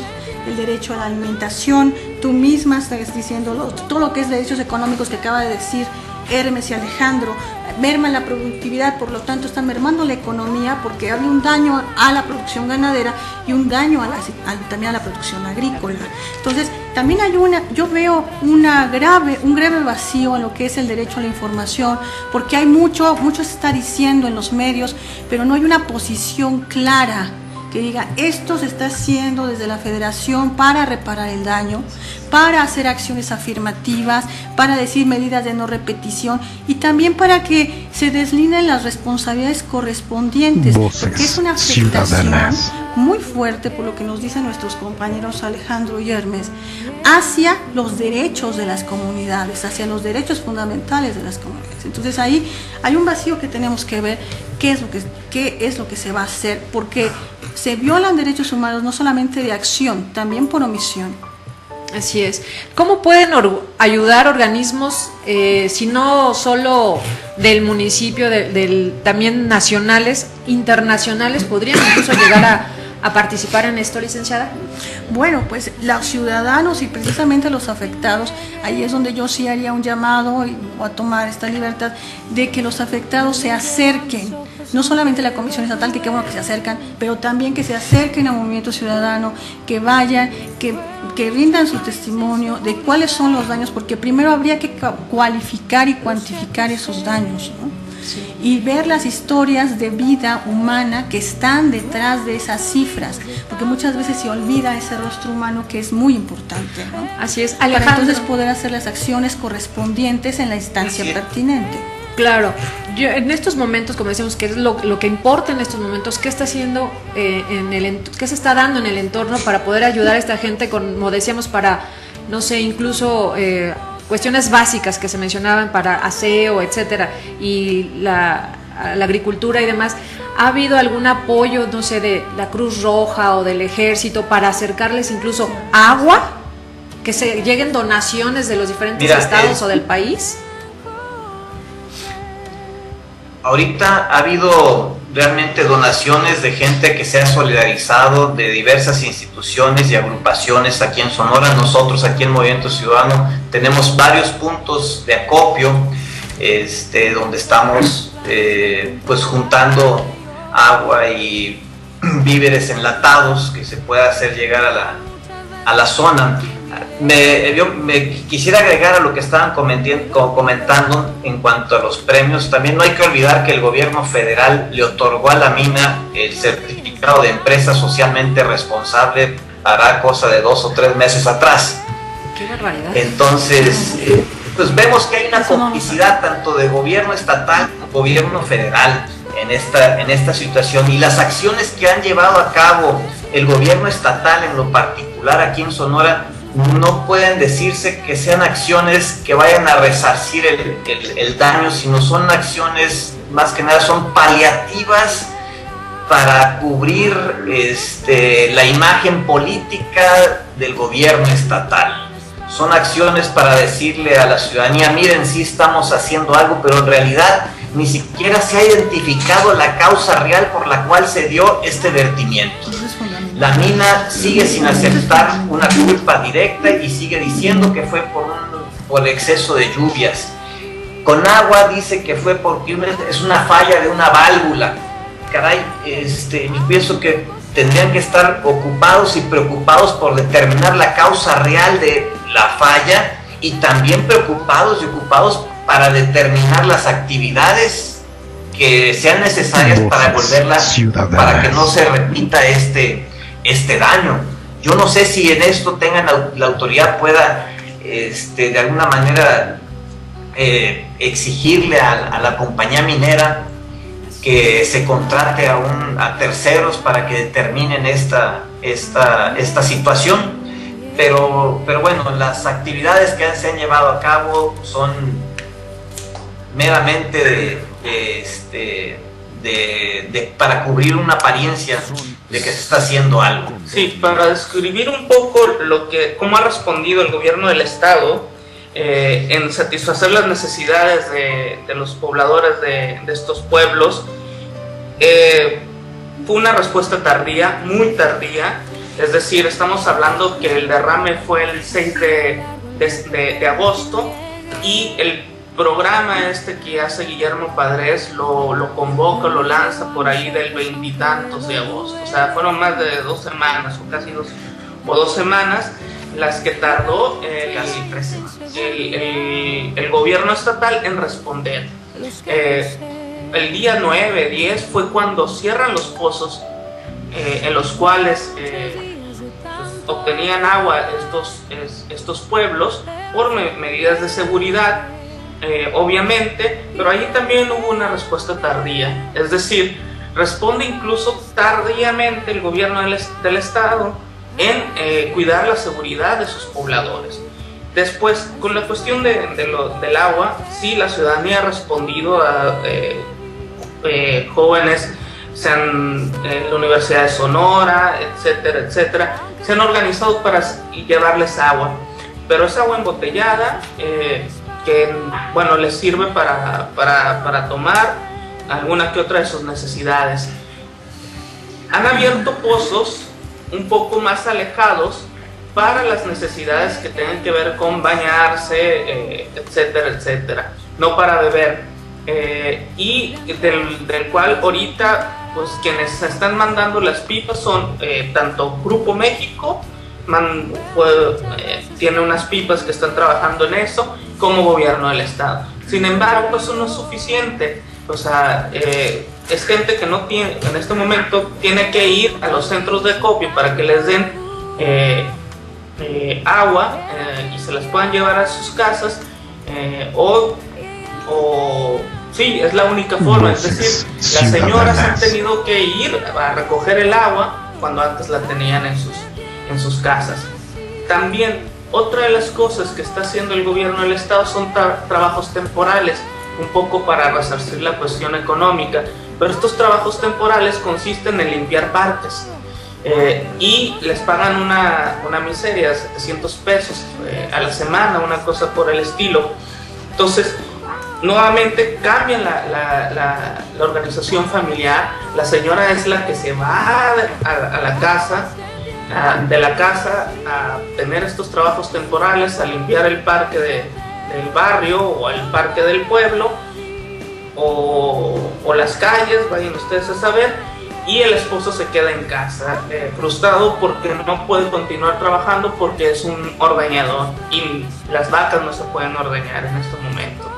G: el derecho a la alimentación. Tú misma estás diciendo todo lo que es derechos económicos que acaba de decir Hermes y Alejandro. Merma la productividad, por lo tanto está mermando la economía, porque hay un daño a la producción ganadera y un daño también a la producción agrícola. Entonces también yo veo un grave vacío en lo que es el derecho a la información, porque hay mucho se está diciendo en los medios, pero no hay una posición clara que diga esto se está haciendo desde la Federación para reparar el daño, para hacer acciones afirmativas, para decir medidas de no repetición y también para que se deslineen las responsabilidades correspondientes, porque es una afectación muy fuerte, por lo que nos dicen nuestros compañeros Alejandro y Hermes, hacia los derechos de las comunidades, hacia los derechos fundamentales de las comunidades. Entonces ahí hay un vacío que tenemos que ver qué es lo que se va a hacer, porque se violan derechos humanos no solamente de acción, también por omisión.
B: Así es. ¿Cómo pueden ayudar organismos, si no solo del municipio, también nacionales, internacionales, podrían incluso llegar a participar en esto, licenciada?
G: Bueno, pues los ciudadanos y precisamente los afectados, ahí es donde yo sí haría un llamado a tomar esta libertad de que los afectados se acerquen, no solamente la Comisión Estatal, que qué bueno que se acercan, pero también que se acerquen al movimiento ciudadano, que vayan, que rindan su testimonio de cuáles son los daños, porque primero habría que cualificar y cuantificar esos daños, ¿no? Sí. Y ver las historias de vida humana que están detrás de esas cifras, porque muchas veces se olvida ese rostro humano que es muy importante, ¿no?
B: Así es,
G: Alejandro. Para entonces poder hacer las acciones correspondiente en la instancia pertinente.
B: Claro, yo en estos momentos, como decíamos, que es lo que importa en estos momentos, ¿qué está haciendo qué se está dando en el entorno para poder ayudar a esta gente, como decíamos, para, no sé, incluso cuestiones básicas que se mencionaban para aseo, etcétera, y la agricultura y demás? ¿Ha habido algún apoyo, no sé, de la Cruz Roja o del Ejército para acercarles incluso agua? ¿Que se lleguen donaciones de los diferentes estados o del país?
H: Ahorita ha habido realmente donaciones de gente que se ha solidarizado de diversas instituciones y agrupaciones aquí en Sonora. Nosotros aquí en Movimiento Ciudadano tenemos varios puntos de acopio donde estamos pues juntando agua y víveres enlatados que se pueda hacer llegar a la zona. me quisiera agregar a lo que estaban comentando en cuanto a los premios. También no hay que olvidar que el gobierno federal le otorgó a la mina el certificado de empresa socialmente responsable hará cosa de 2 o 3 meses atrás.
B: ¡Qué barbaridad!
H: Entonces, pues vemos que hay una complicidad tanto de gobierno estatal como gobierno federal en esta situación, y las acciones que han llevado a cabo el gobierno estatal en lo particular aquí en Sonora no pueden decirse que sean acciones que vayan a resarcir el daño, sino son acciones, más que nada, son paliativas para cubrir la imagen política del gobierno estatal. Son acciones para decirle a la ciudadanía, miren, sí estamos haciendo algo, pero en realidad ni siquiera se ha identificado la causa real por la cual se dio este vertimiento. La mina sigue sin aceptar una culpa directa y sigue diciendo que fue por exceso de lluvias. Conagua dice que fue porque es una falla de una válvula. Caray, yo pienso que tendrían que estar ocupados y preocupados por determinar la causa real de la falla, y también preocupados y ocupados para determinar las actividades que sean necesarias para para que no se repita este daño. Yo no sé si en esto tengan la autoridad pueda de alguna manera exigirle a la compañía minera que se contrate a terceros para que determinen esta situación, pero bueno, las actividades que se han llevado a cabo son meramente para cubrir una apariencia de que se está haciendo algo.
I: Sí, para describir un poco cómo ha respondido el gobierno del estado en satisfacer las necesidades de los pobladores de estos pueblos. Fue una respuesta tardía, muy tardía, es decir, estamos hablando que el derrame fue el 6 de agosto, y el programa que hace Guillermo Padres lo convoca, lo lanza por ahí del 20 y tantos de agosto, o sea, fueron más de 2 semanas, o casi 2 semanas, las que tardó casi 3 semanas el gobierno estatal en responder. El día 9, 10 fue cuando cierran los pozos en los cuales pues, obtenían agua estos pueblos por medidas de seguridad, obviamente, pero ahí también hubo una respuesta tardía, es decir, responde incluso tardíamente el gobierno del estado en cuidar la seguridad de sus pobladores. Después, con la cuestión del agua, sí, la ciudadanía ha respondido a jóvenes, sean en la Universidad de Sonora, etcétera, etcétera, se han organizado para llevarles agua, pero es agua embotellada, que, bueno, les sirve para tomar alguna que otra de sus necesidades. Han abierto pozos un poco más alejados para las necesidades que tengan que ver con bañarse, etcétera, etcétera, no para beber. Y del cual ahorita pues quienes se están mandando las pipas son tanto Grupo México, tiene unas pipas que están trabajando en eso, como gobierno del estado. Sin embargo, eso no es suficiente, o sea, es gente que no tiene, en este momento tiene que ir a los centros de acopio para que les den agua y se las puedan llevar a sus casas, sí, es la única forma, es decir, las señoras han tenido que ir a recoger el agua cuando antes la tenían en sus casas. También otra de las cosas que está haciendo el gobierno del estado son trabajos temporales, un poco para resarcir la cuestión económica, pero estos trabajos temporales consisten en limpiar parques y les pagan una miseria de 700 pesos a la semana, una cosa por el estilo. Entonces, nuevamente cambian la organización familiar. La señora es la que se va a la casa, de la casa a tener estos trabajos temporales, a limpiar el parque del barrio o el parque del pueblo o las calles, vayan ustedes a saber, y el esposo se queda en casa frustrado porque no puede continuar trabajando porque es un ordeñador y las vacas no se pueden ordeñar en este momento.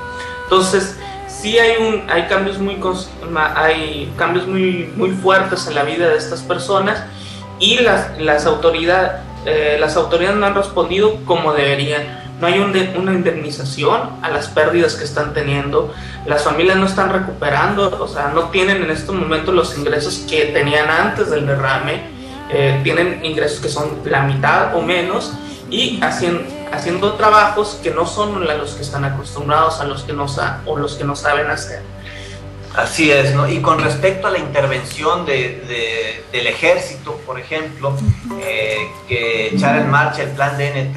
I: Entonces sí hay cambios muy fuertes en la vida de estas personas, y las autoridades no han respondido como deberían. No hay una indemnización a las pérdidas que están teniendo. Las familias no están recuperando, o sea, no tienen en este momento los ingresos que tenían antes del derrame. Tienen ingresos que son la mitad o menos, y haciendo trabajos que no son a los que están acostumbrados, a los que no saben hacer.
H: Así es, ¿no? Y con respecto a la intervención del ejército, por ejemplo, que echara en marcha el plan DN3,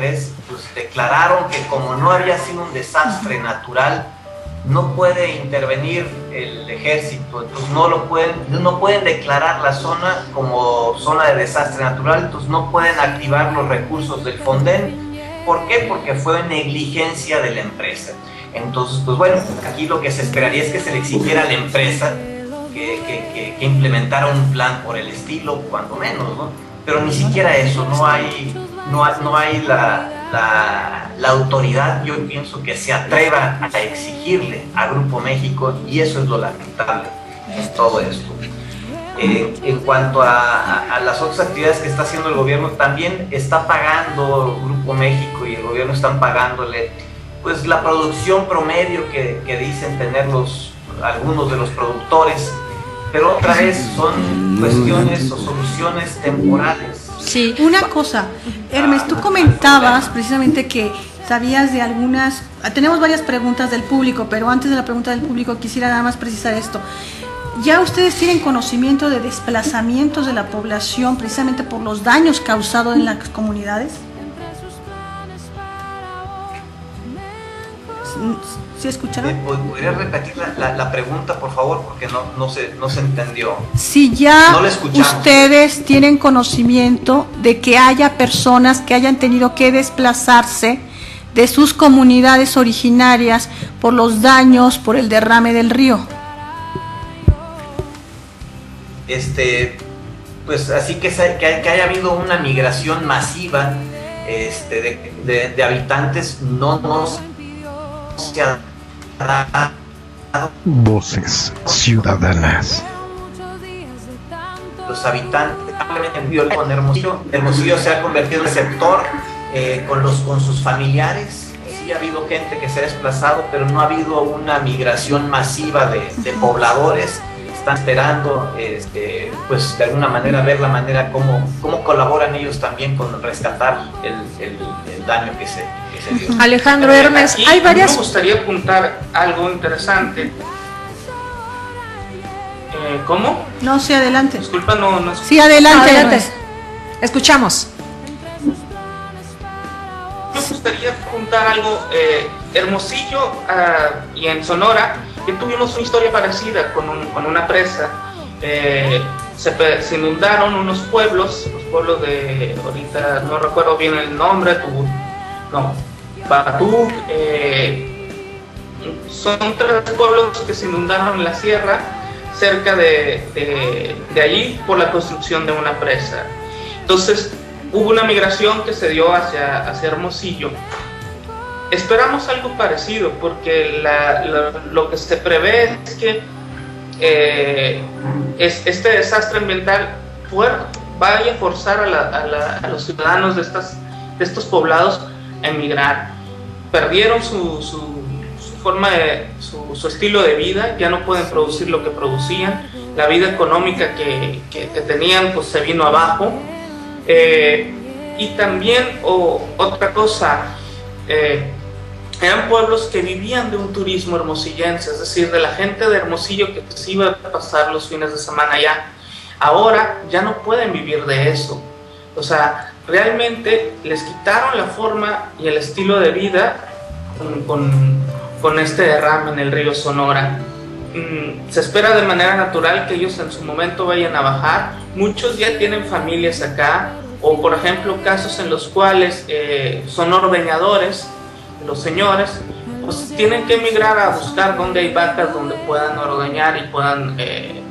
H: pues declararon que como no había sido un desastre natural, no puede intervenir el ejército, entonces no pueden declarar la zona como zona de desastre natural, entonces no pueden activar los recursos del Fonden. ¿Por qué? Porque fue negligencia de la empresa. Entonces, pues bueno, aquí lo que se esperaría es que se le exigiera a la empresa que implementara un plan por el estilo, cuando menos, ¿no? Pero ni siquiera eso, no hay la autoridad, yo pienso, que se atreva a exigirle a Grupo México, y eso es lo lamentable en todo esto. En cuanto a las otras actividades que está haciendo el gobierno, también está pagando Grupo México y el gobierno están pagándole pues la producción promedio que dicen tener algunos de los productores, pero otra vez son cuestiones o soluciones temporales.
G: Sí, una cosa, Hermes, tú comentabas precisamente que sabías de algunas, tenemos varias preguntas del público, pero antes de la pregunta del público quisiera nada más precisar esto. ¿Ya ustedes tienen conocimiento de desplazamientos de la población precisamente por los daños causados en las comunidades? ¿Sí escucharon?
H: ¿Podrías repetir la pregunta, por favor? Porque no se entendió.
G: Si ya no ustedes tienen conocimiento de que haya personas que hayan tenido que desplazarse de sus comunidades originarias por los daños por el derrame del río.
H: Pues así que haya habido una migración masiva de habitantes, no se ha dado.
A: Voces ciudadanas.
H: Los habitantes con Hermosillo se ha convertido en un sector con sus familiares. Sí ha habido gente que se ha desplazado, pero no ha habido una migración masiva de pobladores. Están esperando, pues de alguna manera ver la manera cómo colaboran ellos también con rescatar el daño que se dio.
B: Alejandro, Hermes,
I: aquí
B: hay varias...
I: Me gustaría apuntar algo interesante. ¿Cómo?
G: No, sí, adelante.
I: Disculpa, no.
G: Sí, adelante.
B: Adelante. Escuchamos.
I: Me gustaría apuntar algo. Hermosillo y en Sonora que tuvimos una historia parecida con una presa. Se inundaron unos pueblos, los pueblos de, ahorita no recuerdo bien el nombre, Batuc, son 3 pueblos que se inundaron en la sierra cerca de allí por la construcción de una presa. Entonces hubo una migración que se dio hacia Hermosillo. Esperamos algo parecido porque lo que se prevé es que este desastre ambiental vaya a forzar a los ciudadanos de estos poblados a emigrar. Perdieron su forma su estilo de vida, ya no pueden producir lo que producían, la vida económica que tenían pues se vino abajo. Y también otra cosa, eran pueblos que vivían de un turismo hermosillense, es decir, de la gente de Hermosillo que se iba a pasar los fines de semana allá. Ahora ya no pueden vivir de eso. O sea, realmente les quitaron la forma y el estilo de vida con este derrame en el río Sonora. Se espera de manera natural que ellos en su momento vayan a bajar. Muchos ya tienen familias acá, o por ejemplo casos en los cuales son ordeñadores, los señores, pues tienen que emigrar a buscar donde hay vacas donde puedan ordeñar y puedan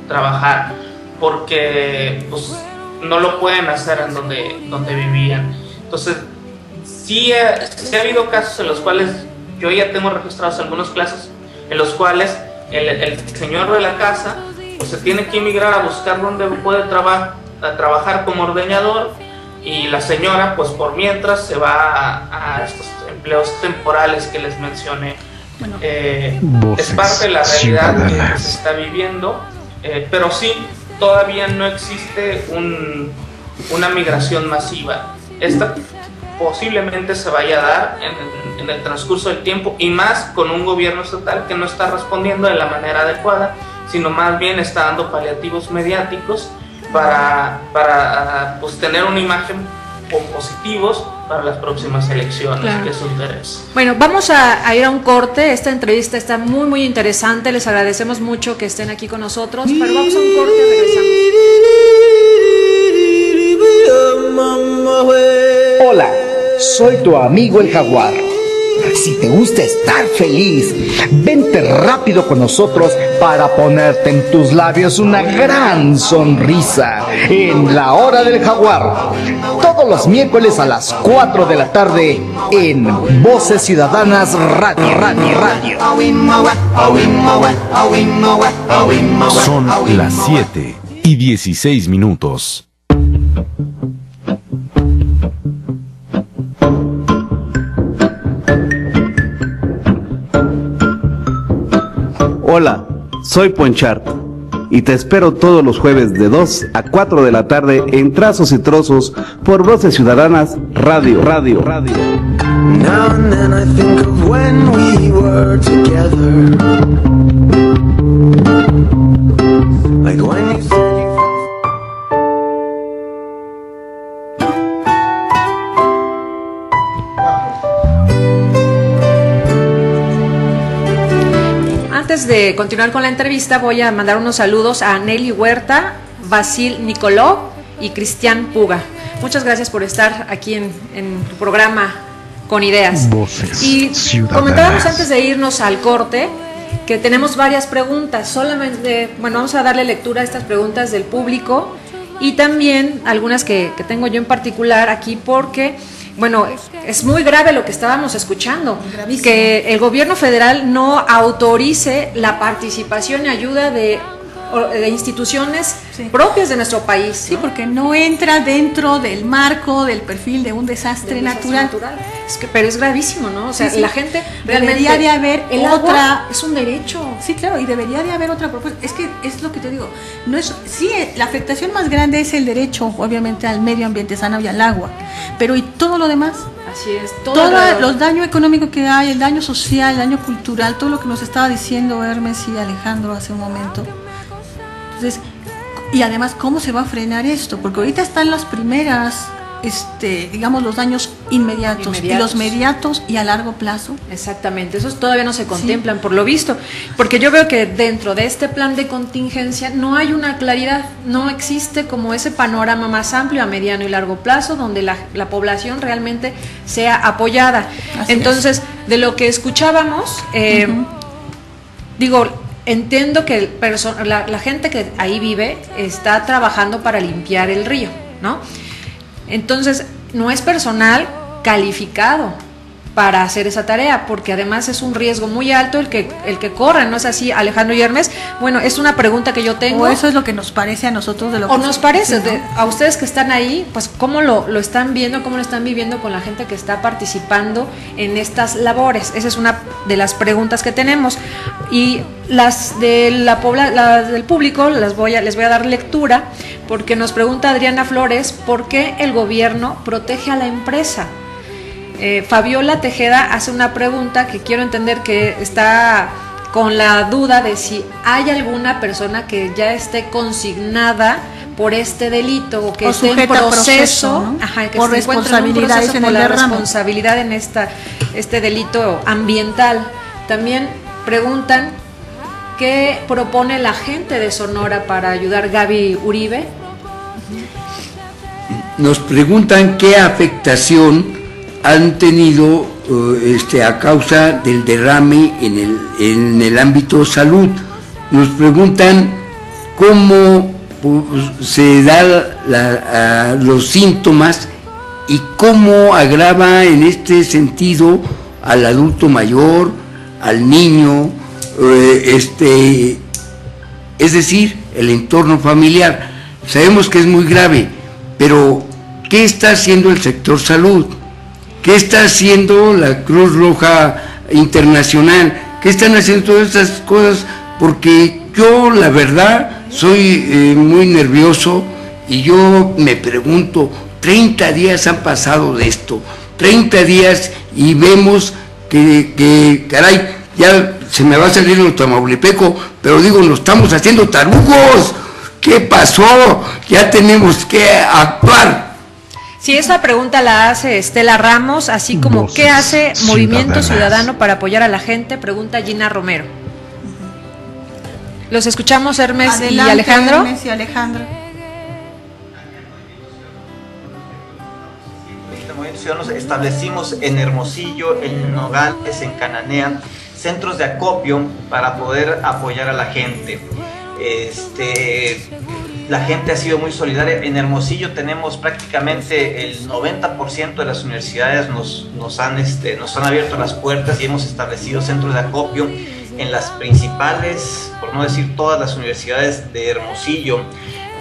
I: trabajar. porque pues, no lo pueden hacer en donde vivían. Entonces, sí ha habido casos en los cuales yo ya tengo registrados algunos casos en los cuales el señor de la casa pues, se tiene que emigrar a buscar donde puede trabajar como ordeñador, y la señora pues por mientras se va a estos empleos temporales que les mencioné. Bueno, es parte de la realidad que se está viviendo, pero sí, todavía no existe una migración masiva. Esta posiblemente se vaya a dar en el transcurso del tiempo, y más con un gobierno estatal que no está respondiendo de la manera adecuada, sino más bien está dando paliativos mediáticos para pues, tener una imagen positivos para las próximas elecciones, claro, que es su interés.
B: Bueno, vamos a ir a un corte. Esta entrevista está muy muy interesante, les agradecemos mucho que estén aquí con nosotros, pero vamos a un corte y regresamos.
J: Hola, soy tu amigo el Jaguar. Si te gusta estar feliz, vente rápido con nosotros para ponerte en tus labios una gran sonrisa en La Hora del Jaguar. Todos los miércoles a las 4 de la tarde en Voces Ciudadanas Radio.
K: Son las 7:16.
L: Hola, soy Ponchart y te espero todos los jueves de 2 a 4 de la tarde en Trazos y Trozos por Voces Ciudadanas Radio.
M: Now and then I think of when we were together, like when you said you
B: Antes de continuar con la entrevista, voy a mandar unos saludos a Nelly Huerta, Basil Nicoló y Cristian Puga. Muchas gracias por estar aquí en tu programa Con Ideas.
A: Voces
B: y
A: Ciudadanas.
B: comentábamos antes de irnos al corte que tenemos varias preguntas. Solamente, vamos a darle lectura a estas preguntas del público y también algunas que tengo yo en particular aquí porque... es muy grave lo que estábamos escuchando, gravísimo, que el gobierno federal no autorice la participación y ayuda de instituciones propias de nuestro país.
G: Sí, ¿no? Porque no entra dentro del marco, del perfil de un desastre natural.
B: Pero es gravísimo, ¿no? O sea, la gente
G: debería de haber
B: otra... Es un derecho.
G: Sí, claro, y debería de haber otra propuesta. Es que es lo que te digo. No es, sí, la afectación más grande es el derecho, obviamente, al medio ambiente sano y al agua. Pero ¿y todo lo demás?
B: Así es.
G: Todo los daños económicos que hay, el daño social, el daño cultural, todo lo que nos estaba diciendo Hermes y Alejandro hace un momento. Entonces, y además, ¿cómo se va a frenar esto? Porque ahorita están las primeras, digamos, los daños inmediatos y los mediatos y a largo plazo.
B: Exactamente, esos todavía no se contemplan, por lo visto, porque yo veo que dentro de este plan de contingencia no hay una claridad, no existe como ese panorama más amplio a mediano y largo plazo donde la población realmente sea apoyada. Entonces, de lo que escuchábamos, entiendo que la gente que ahí vive está trabajando para limpiar el río, ¿no? Entonces, no es personal calificado para hacer esa tarea, porque además es un riesgo muy alto el que corran, ¿no es así, Alejandro y Hermes? Bueno, es una pregunta que yo tengo.
G: O eso es lo que nos parece a nosotros de lo que...
B: O nos parece, ¿no? A ustedes que están ahí, pues cómo lo están viendo, cómo lo están viviendo con la gente que está participando en estas labores. Esa es una de las preguntas que tenemos. Y las de las del público les voy a dar lectura, porque nos pregunta Adriana Flores, ¿por qué el gobierno protege a la empresa? Fabiola Tejeda hace una pregunta que quiero entender, que está con la duda de si hay alguna persona que ya esté consignada por este delito o que esté en proceso, ¿no? Que
G: por responsabilidad en
B: la responsabilidad en este delito ambiental. También preguntan qué propone la gente de Sonora para ayudar. Gaby Uribe
C: nos preguntan qué afectación han tenido a causa del derrame en el ámbito salud. Nos preguntan cómo se da los síntomas y cómo agrava en este sentido al adulto mayor, al niño, es decir, el entorno familiar. Sabemos que es muy grave, pero ¿qué está haciendo el sector salud? ¿Qué está haciendo la Cruz Roja Internacional? ¿Qué están haciendo todas estas cosas? Porque yo, la verdad, soy muy nervioso y yo me pregunto, 30 días han pasado de esto, 30 días y vemos que caray, ya se me va a salir el tamaulipeco, pero digo, nos estamos haciendo tarugos. ¿Qué pasó? Ya tenemos que actuar.
B: Sí, esa pregunta la hace Estela Ramos, así como
A: Voces
B: ¿qué hace Movimiento
A: Ciudadanas.
B: Ciudadano para apoyar a la gente? Pregunta Gina Romero. Los escuchamos, Hermes.
G: Adelante,
B: y Alejandro.
G: Hermes y Alejandro.
H: Movimiento Ciudadano establecimos en Hermosillo, en Nogales, en Cananea, centros de acopio para poder apoyar a la gente. La gente ha sido muy solidaria. En Hermosillo tenemos prácticamente el 90% de las universidades nos han abierto las puertas y hemos establecido centros de acopio en las principales, por no decir todas las universidades de Hermosillo.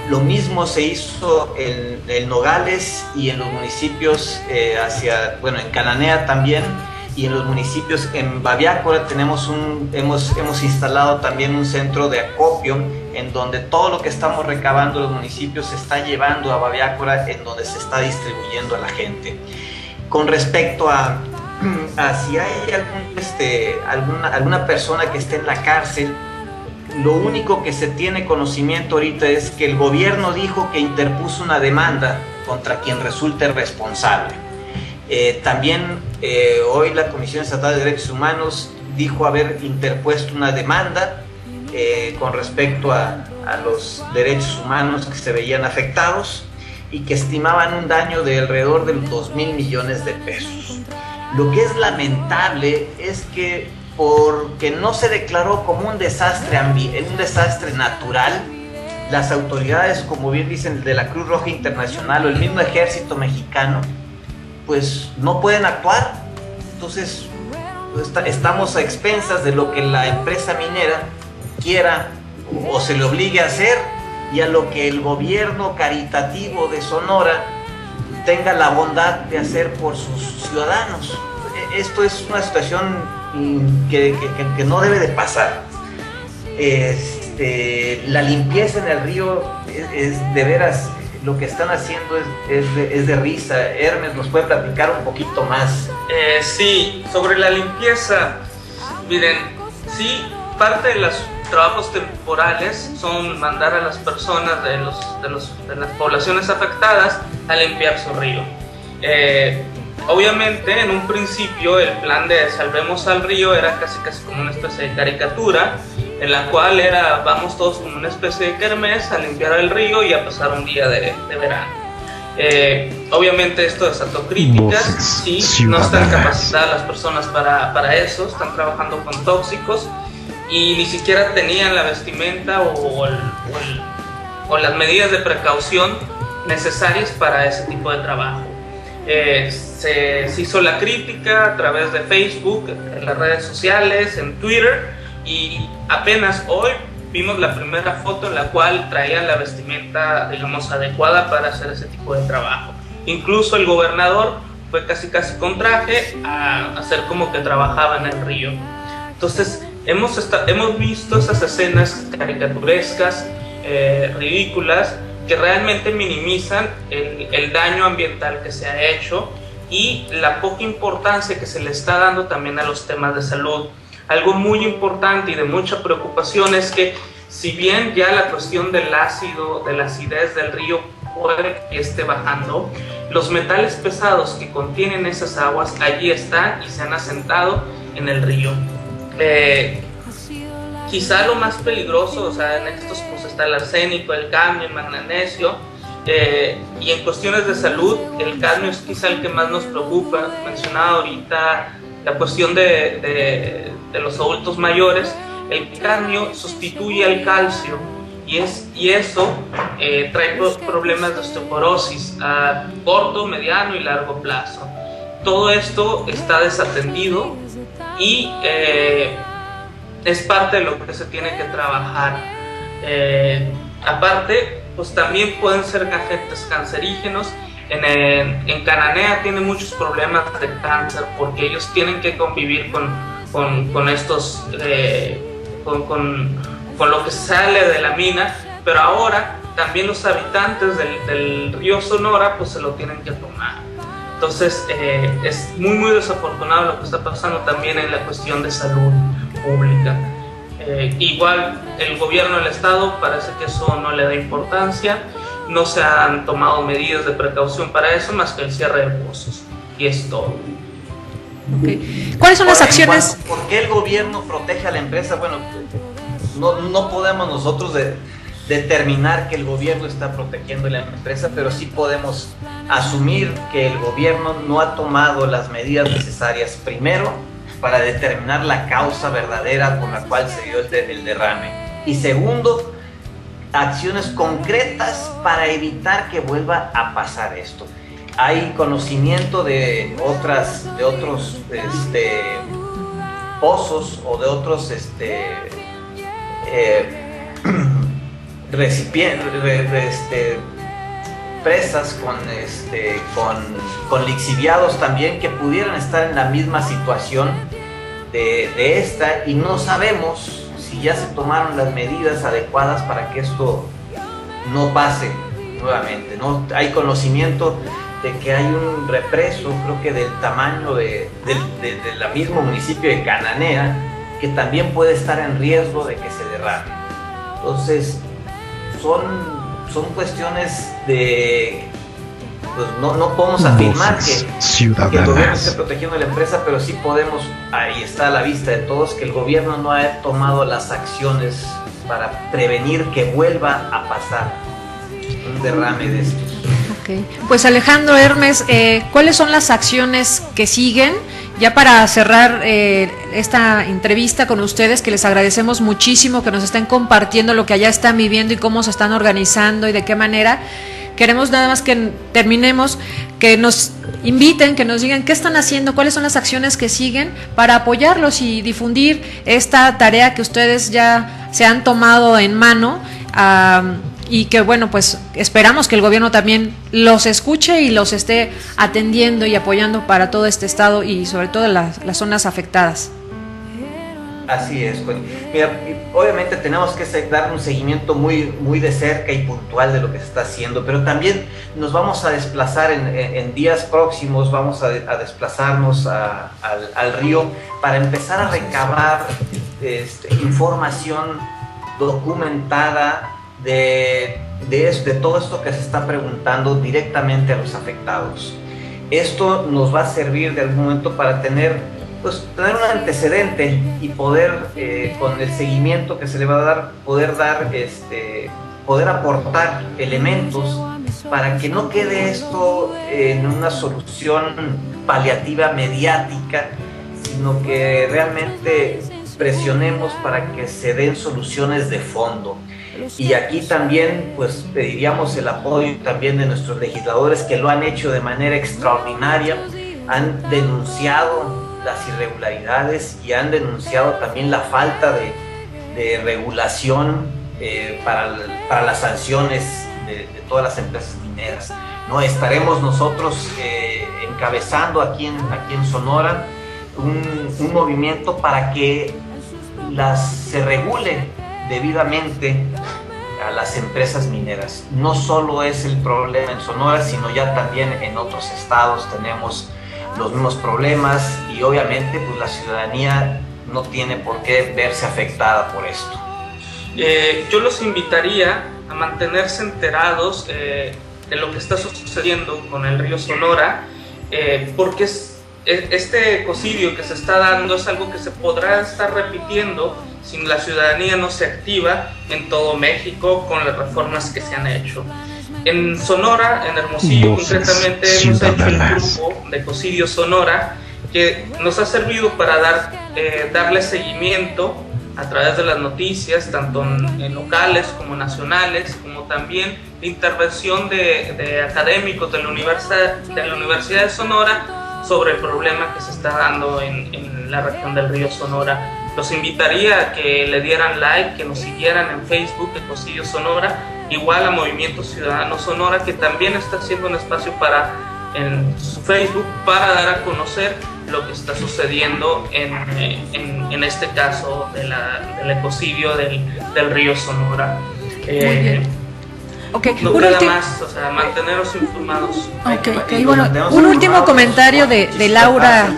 H: Lo mismo se hizo en Nogales y en los municipios en Cananea también, y en los municipios en Baviácora hemos instalado también un centro de acopio en donde todo lo que estamos recabando en los municipios se está llevando a Baviácora, en donde se está distribuyendo a la gente. Con respecto a si hay alguna persona que esté en la cárcel, lo único que se tiene conocimiento ahorita es que el gobierno dijo que interpuso una demanda contra quien resulte responsable. También hoy la Comisión Estatal de Derechos Humanos dijo haber interpuesto una demanda con respecto a los derechos humanos que se veían afectados y que estimaban un daño de alrededor de 2.000 millones de pesos. Lo que es lamentable es que porque no se declaró como un desastre natural, las autoridades, como bien dicen, de la Cruz Roja Internacional o el mismo Ejército Mexicano, pues no pueden actuar. Entonces estamos a expensas de lo que la empresa minera quiera o se le obligue a hacer y a lo que el gobierno caritativo de Sonora tenga la bondad de hacer por sus ciudadanos. Esto es una situación que no debe de pasar. La limpieza en el río es de veras, lo que están haciendo es de risa. Hermes, ¿nos puede platicar un poquito más?
I: Sí, sobre la limpieza, miren, sí, parte de los trabajos temporales son mandar a las personas de las poblaciones afectadas a limpiar su río. Obviamente, en un principio, el plan de Salvemos al Río era casi como una especie de caricatura, en la cual vamos todos como una especie de kermés a limpiar el río y a pasar un día de verano. Obviamente esto desató críticas, sí, no están capacitadas las personas para eso, están trabajando con tóxicos y ni siquiera tenían la vestimenta o las medidas de precaución necesarias para ese tipo de trabajo. Se hizo la crítica a través de Facebook, en las redes sociales, en Twitter, y apenas hoy vimos la primera foto en la cual traían la vestimenta, digamos, adecuada para hacer ese tipo de trabajo. Incluso el gobernador fue casi con traje a hacer como que trabajaba en el río. Entonces hemos visto esas escenas caricaturescas, ridículas, que realmente minimizan el daño ambiental que se ha hecho y la poca importancia que se le está dando también a los temas de salud. Algo muy importante y de mucha preocupación es que, si bien ya la cuestión del ácido, de la acidez del río puede que esté bajando, los metales pesados que contienen esas aguas allí están y se han asentado en el río. Quizá lo más peligroso, o sea, en estos pues está el arsénico, el cadmio, el magnesio, y en cuestiones de salud, el cadmio es quizá el que más nos preocupa. Mencionaba ahorita la cuestión de los adultos mayores. El cadmio sustituye al calcio y eso trae problemas de osteoporosis a corto, mediano y largo plazo. Todo esto está desatendido y es parte de lo que se tiene que trabajar. Aparte, pues también pueden ser agentes cancerígenos. En Cananea tiene muchos problemas de cáncer porque ellos tienen que convivir con estos, con lo que sale de la mina, pero ahora también los habitantes del río Sonora pues se lo tienen que tomar. Entonces es muy desafortunado lo que está pasando también en la cuestión de salud pública. Igual el gobierno del estado parece que eso no le da importancia, no se han tomado medidas de precaución para eso más que el cierre de pozos, y es todo.
B: Okay. ¿Cuáles son las acciones?
H: ¿Por qué el gobierno protege a la empresa? Bueno, no podemos nosotros determinar que el gobierno está protegiendo a la empresa, pero sí podemos asumir que el gobierno no ha tomado las medidas necesarias, primero, para determinar la causa verdadera por la cual se dio el derrame, y segundo, acciones concretas para evitar que vuelva a pasar esto. Hay conocimiento de otros pozos o de otros presas con lixiviados también que pudieran estar en la misma situación de esta, y no sabemos si ya se tomaron las medidas adecuadas para que esto no pase nuevamente. No hay conocimiento de que hay un represo, creo que del tamaño del mismo municipio de Cananea, que también puede estar en riesgo de que se derrame. Entonces son cuestiones de, pues no podemos afirmar que el gobierno esté protegiendo a la empresa, pero sí podemos, ahí está a la vista de todos, que el gobierno no ha tomado las acciones para prevenir que vuelva a pasar un derrame de estos.
B: Okay. Pues Alejandro, Hermes, ¿cuáles son las acciones que siguen? Ya para cerrar esta entrevista con ustedes, que les agradecemos muchísimo que nos estén compartiendo lo que allá están viviendo y cómo se están organizando y de qué manera. Queremos nada más que terminemos, que nos inviten, que nos digan qué están haciendo, cuáles son las acciones que siguen para apoyarlos y difundir esta tarea que ustedes ya se han tomado en mano. Y que bueno, pues esperamos que el gobierno también los escuche y los esté atendiendo y apoyando para todo este estado y sobre todo las zonas afectadas.
H: Así es, pues. Mira, obviamente tenemos que dar un seguimiento muy de cerca y puntual de lo que se está haciendo, pero también nos vamos a desplazar en días próximos, vamos a desplazarnos al río para empezar a recabar información documentada de todo esto que se está preguntando directamente a los afectados. Esto nos va a servir de algún momento para tener un antecedente y poder, con el seguimiento que se le va a dar, poder aportar elementos para que no quede esto en una solución paliativa mediática, sino que realmente presionemos para que se den soluciones de fondo. Y aquí también pues pediríamos el apoyo también de nuestros legisladores, que lo han hecho de manera extraordinaria, han denunciado las irregularidades y han denunciado también la falta de regulación para las sanciones de todas las empresas mineras. ¿No? Estaremos nosotros encabezando aquí en Sonora un movimiento para que se regule debidamente a las empresas mineras. No solo es el problema en Sonora, sino ya también en otros estados tenemos los mismos problemas, y obviamente pues la ciudadanía no tiene por qué verse afectada por esto.
I: Yo los invitaría a mantenerse enterados de lo que está sucediendo con el río Sonora, porque este ecocidio que se está dando es algo que se podrá estar repitiendo si la ciudadanía no se activa en todo México con las reformas que se han hecho. En Sonora, en Hermosillo concretamente, hemos hecho el grupo de Ecocidio Sonora, que nos ha servido para darle seguimiento a través de las noticias, tanto en locales como nacionales, como también la intervención de académicos de la Universidad de Sonora sobre el problema que se está dando en la región del río Sonora. Los invitaría a que le dieran like, que nos siguieran en Facebook, Ecocidio Sonora, igual a Movimiento Ciudadano Sonora, que también está haciendo un espacio en su Facebook para dar a conocer lo que está sucediendo en este caso del ecocidio del río Sonora.
B: Muy bien. Okay.
I: No queda más, o sea, manteneros informados.
B: Okay. Bueno, un último comentario de Laura.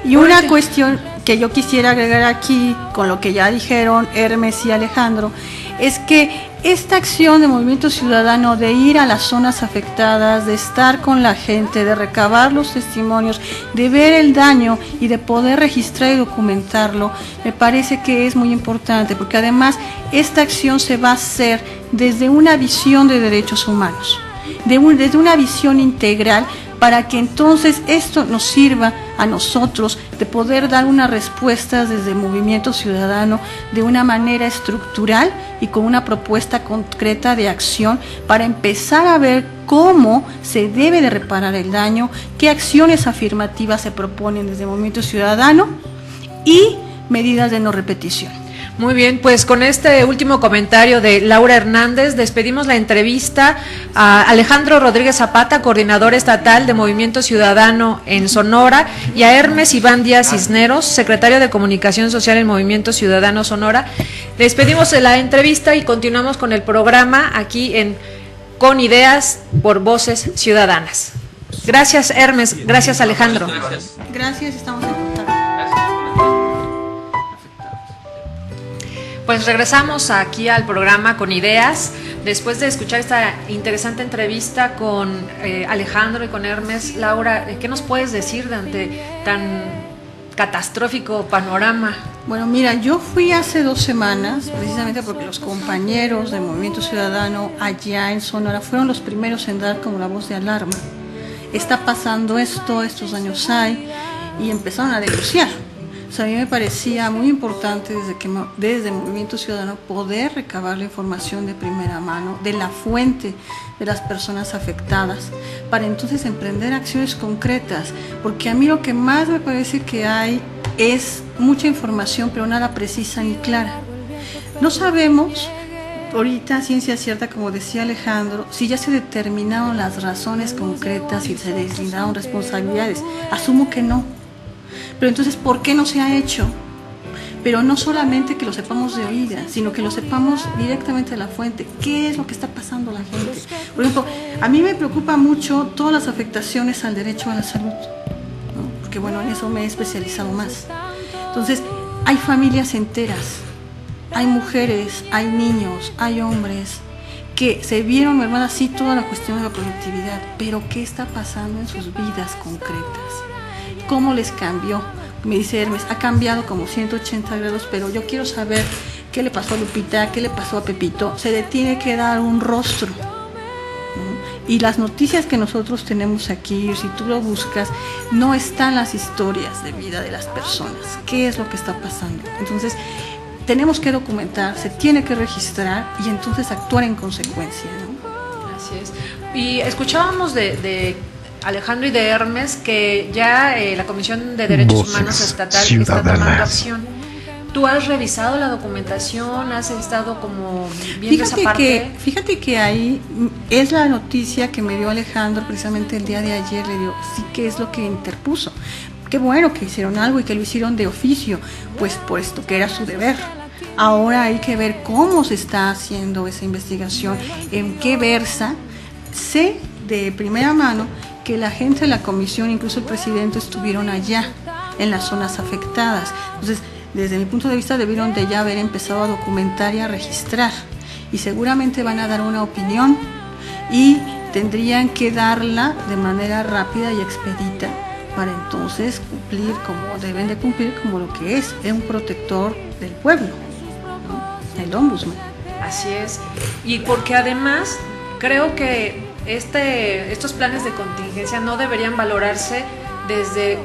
G: Y una cuestión que yo quisiera agregar aquí, con lo que ya dijeron Hermes y Alejandro, es que esta acción de Movimiento Ciudadano de ir a las zonas afectadas, de estar con la gente, de recabar los testimonios, de ver el daño y de poder registrar y documentarlo, me parece que es muy importante, porque además esta acción se va a hacer desde una visión de derechos humanos, desde una visión integral, para que entonces esto nos sirva a nosotros de poder dar unas respuestas desde el Movimiento Ciudadano de una manera estructural y con una propuesta concreta de acción para empezar a ver cómo se debe de reparar el daño, qué acciones afirmativas se proponen desde el Movimiento Ciudadano y medidas de no repetición.
B: Muy bien, pues con este último comentario de Laura Hernández despedimos la entrevista a Alejandro Rodríguez Zapata, coordinador estatal de Movimiento Ciudadano en Sonora, y a Hermes Iván Díaz Cisneros, secretario de Comunicación Social en Movimiento Ciudadano Sonora. Despedimos la entrevista y continuamos con el programa aquí en Con Ideas por Voces Ciudadanas. Gracias, Hermes. Gracias, Alejandro.
G: Gracias, estamos en contacto.
B: Pues regresamos aquí al programa Con Ideas, después de escuchar esta interesante entrevista con Alejandro y con Hermes. Laura, ¿qué nos puedes decir ante tan catastrófico panorama?
G: Bueno, mira, yo fui hace 2 semanas, precisamente porque los compañeros del Movimiento Ciudadano allá en Sonora fueron los primeros en dar como la voz de alarma. Está pasando esto, estos daños hay, y empezaron a denunciar. O sea, a mí me parecía muy importante desde el Movimiento Ciudadano poder recabar la información de primera mano, de la fuente de las personas afectadas, para entonces emprender acciones concretas, porque a mí lo que más me parece que hay es mucha información, pero nada precisa ni clara. No sabemos, ahorita ciencia cierta, como decía Alejandro, si ya se determinaron las razones concretas, si se deslindaron responsabilidades. Asumo que no. Pero entonces, ¿por qué no se ha hecho? Pero no solamente que lo sepamos de oídas, sino que lo sepamos directamente de la fuente. ¿Qué es lo que está pasando a la gente? Por ejemplo, a mí me preocupa mucho todas las afectaciones al derecho a la salud, ¿no? Porque bueno, en eso me he especializado más. Entonces, hay familias enteras, hay mujeres, hay niños, hay hombres que se vieron mermadas, sí, toda la cuestión de la productividad, pero ¿qué está pasando en sus vidas concretas? ¿Cómo les cambió? Me dice Hermes, ha cambiado como 180 grados, pero yo quiero saber qué le pasó a Lupita, qué le pasó a Pepito. Se le tiene que dar un rostro, ¿no? Y las noticias que nosotros tenemos aquí, si tú lo buscas, no están las historias de vida de las personas. ¿Qué es lo que está pasando? Entonces, tenemos que documentar, se tiene que registrar y entonces actuar en consecuencia, ¿no?
B: Así es. Y escuchábamos de Alejandro y de Hermes que ya la Comisión de Derechos Humanos Estatal está tomando acción. ¿Tú has revisado la documentación? ¿Has estado como viendo esa parte?
G: Fíjate que ahí es la noticia que me dio Alejandro precisamente el día de ayer. Le dio, sí, que es lo que interpuso. Qué bueno que hicieron algo y que lo hicieron de oficio, pues por esto que era su deber. Ahora hay que ver cómo se está haciendo esa investigación, en qué versa. Sé de primera mano que la gente de la comisión, incluso el presidente, estuvieron allá en las zonas afectadas. Entonces, desde mi punto de vista, debieron de ya haber empezado a documentar y a registrar, y seguramente van a dar una opinión y tendrían que darla de manera rápida y expedita para entonces cumplir como deben de cumplir, como lo que es un protector del pueblo, ¿no? El ombudsman.
B: Así es, y porque además creo que estos planes de contingencia no deberían valorarse desde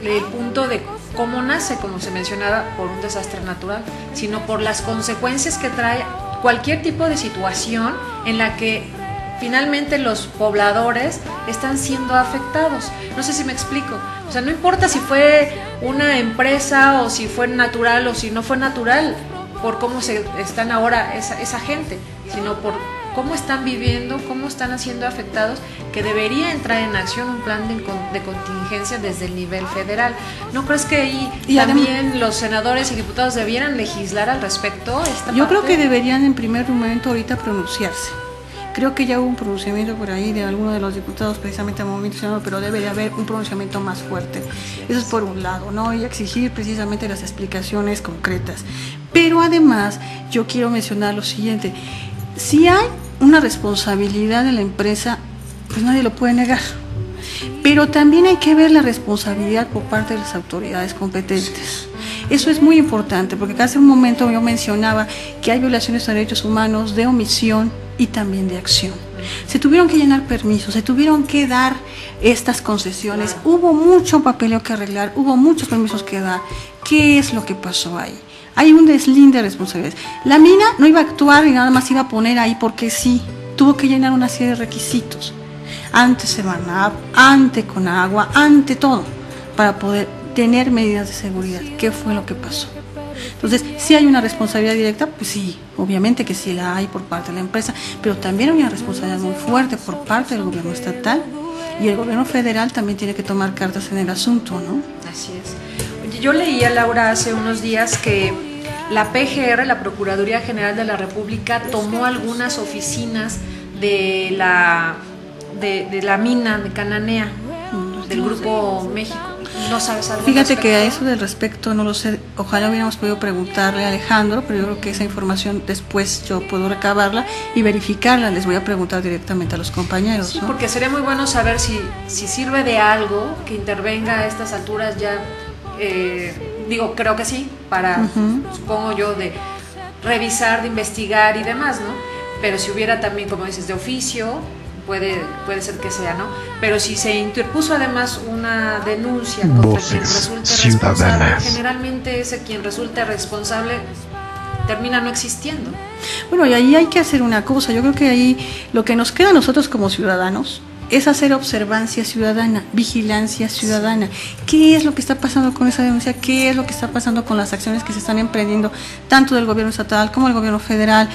B: el punto de cómo nace, como se mencionaba, por un desastre natural, sino por las consecuencias que trae cualquier tipo de situación en la que finalmente los pobladores están siendo afectados. No sé si me explico. O sea, no importa si fue una empresa o si fue natural o si no fue natural, por cómo se están ahora esa gente, sino por cómo están viviendo, cómo están siendo afectados, que debería entrar en acción un plan de contingencia desde el nivel federal. ¿No crees que ahí también los senadores y diputados debieran legislar al respecto?
G: Yo creo que deberían en primer momento ahorita pronunciarse. Creo que ya hubo un pronunciamiento por ahí de alguno de los diputados precisamente al Movimiento Ciudadano, pero debe de haber un pronunciamiento más fuerte. Eso es por un lado, ¿no? Y exigir precisamente las explicaciones concretas. Pero además yo quiero mencionar lo siguiente: si hay una responsabilidad de la empresa, pues nadie lo puede negar. Pero también hay que ver la responsabilidad por parte de las autoridades competentes. Eso es muy importante, porque hace un momento yo mencionaba que hay violaciones a derechos humanos de omisión y también de acción. Se tuvieron que llenar permisos, se tuvieron que dar estas concesiones, hubo mucho papeleo que arreglar, hubo muchos permisos que dar. ¿Qué es lo que pasó ahí? Hay un deslinde de responsabilidades. La mina no iba a actuar y nada más iba a poner ahí porque sí, tuvo que llenar una serie de requisitos. Ante Semarnat, ante Conagua, ante todo, para poder tener medidas de seguridad. ¿Qué fue lo que pasó? Entonces, si hay una responsabilidad directa, pues sí, obviamente que sí la hay por parte de la empresa, pero también hay una responsabilidad muy fuerte por parte del gobierno estatal, y el gobierno federal también tiene que tomar cartas en el asunto, ¿no?
B: Así es. Oye, yo leía, Laura, hace unos días que la PGR, la Procuraduría General de la República, tomó algunas oficinas de la mina de Cananea, del Grupo México. ¿No sabes algo?
G: Fíjate que a eso del respecto no lo sé. Ojalá hubiéramos podido preguntarle a Alejandro, pero yo creo que esa información después yo puedo recabarla y verificarla. Les voy a preguntar directamente a los compañeros.
B: Sí,
G: ¿no?
B: porque sería muy bueno saber si sirve de algo que intervenga a estas alturas ya. Digo, creo que sí, para, supongo yo, de revisar, de investigar y demás, ¿no? Pero si hubiera también, como dices, de oficio, puede ser que sea, ¿no? Pero si se interpuso además una denuncia contra quien resulte responsable, generalmente ese quien resulta responsable termina no existiendo.
G: Bueno, y ahí hay que hacer una cosa. Yo creo que ahí lo que nos queda a nosotros como ciudadanos es hacer observancia ciudadana, vigilancia ciudadana. ¿Qué es lo que está pasando con esa denuncia? ¿Qué es lo que está pasando con las acciones que se están emprendiendo tanto del gobierno estatal como del gobierno federal?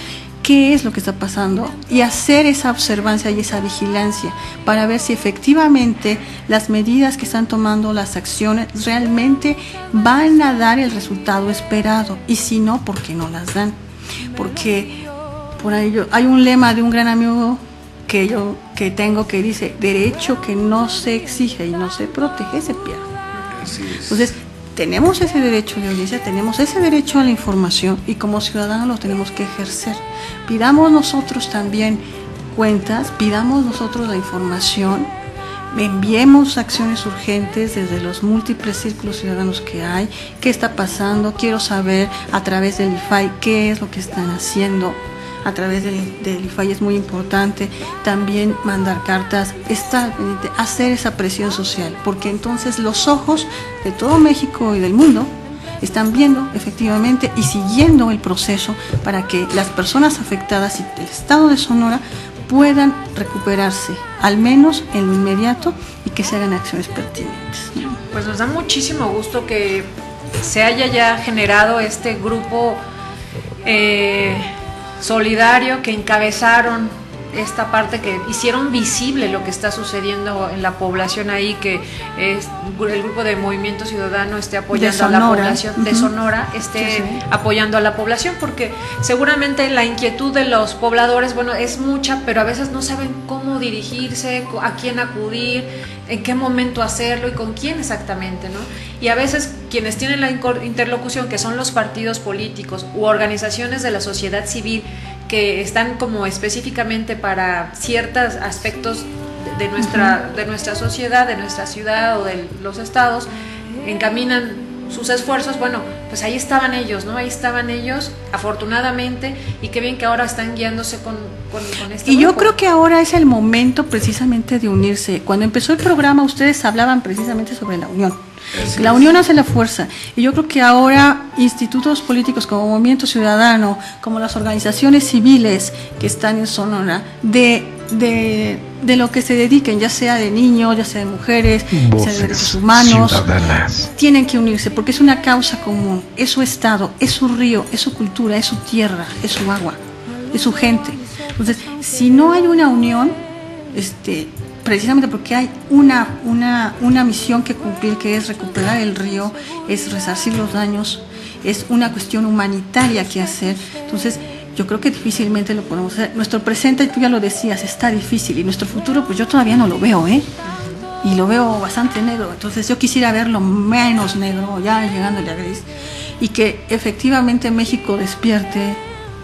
G: ¿Qué es lo que está pasando? Y hacer esa observancia y esa vigilancia para ver si efectivamente las medidas que están tomando, las acciones, realmente van a dar el resultado esperado. Y si no, ¿por qué no las dan? Porque por ahí hay un lema de un gran amigo que tengo que dice: derecho que no se exige y no se protege se pierde.
C: Así es.
G: Entonces, tenemos ese derecho de audiencia, tenemos ese derecho a la información y como ciudadanos lo tenemos que ejercer. Pidamos nosotros también cuentas, pidamos nosotros la información, enviemos acciones urgentes desde los múltiples círculos ciudadanos que hay. ¿Qué está pasando? Quiero saber a través del IFAI qué es lo que están haciendo. A través del IFAI es muy importante también mandar cartas, estar pendiente, hacer esa presión social, porque entonces los ojos de todo México y del mundo están viendo efectivamente y siguiendo el proceso para que las personas afectadas y el estado de Sonora puedan recuperarse, al menos en lo inmediato, y que se hagan acciones pertinentes.
B: Pues nos da muchísimo gusto que se haya ya generado este grupo solidario, que encabezaron esta parte, que hicieron visible lo que está sucediendo en la población ahí, que es el grupo de Movimiento Ciudadano esté apoyando a la población de Sonora, esté apoyando a la población, porque seguramente la inquietud de los pobladores, bueno, es mucha, pero a veces no saben cómo dirigirse, a quién acudir, en qué momento hacerlo y con quién exactamente, ¿no? Y a veces quienes tienen la interlocución, que son los partidos políticos u organizaciones de la sociedad civil, que están como específicamente para ciertos aspectos de nuestra sociedad, de nuestra ciudad o de los estados, encaminan sus esfuerzos. Bueno, pues ahí estaban ellos, ¿no? Ahí estaban ellos, afortunadamente, y qué bien que ahora están guiándose con este
G: Y
B: grupo.
G: yo creo que ahora es el momento precisamente de unirse. Cuando empezó el programa ustedes hablaban precisamente sobre la unión. La unión hace la fuerza. Y yo creo que ahora institutos políticos como Movimiento Ciudadano, como las organizaciones civiles que están en Sonora, de lo que se dediquen, ya sea de niños, ya sea de mujeres, ya sea de derechos humanos, tienen que unirse porque es una causa común, es su estado, es su río, es su cultura, es su tierra, es su agua, es su gente. Entonces, si no hay una unión, precisamente porque hay una misión que cumplir, que es recuperar el río, es resarcir los daños, es una cuestión humanitaria que hacer. Entonces, yo creo que difícilmente lo podemos hacer. Nuestro presente, tú ya lo decías, está difícil, y nuestro futuro, pues yo todavía no lo veo, y lo veo bastante negro. Entonces, yo quisiera verlo menos negro, ya llegándole a gris, y que efectivamente México despierte.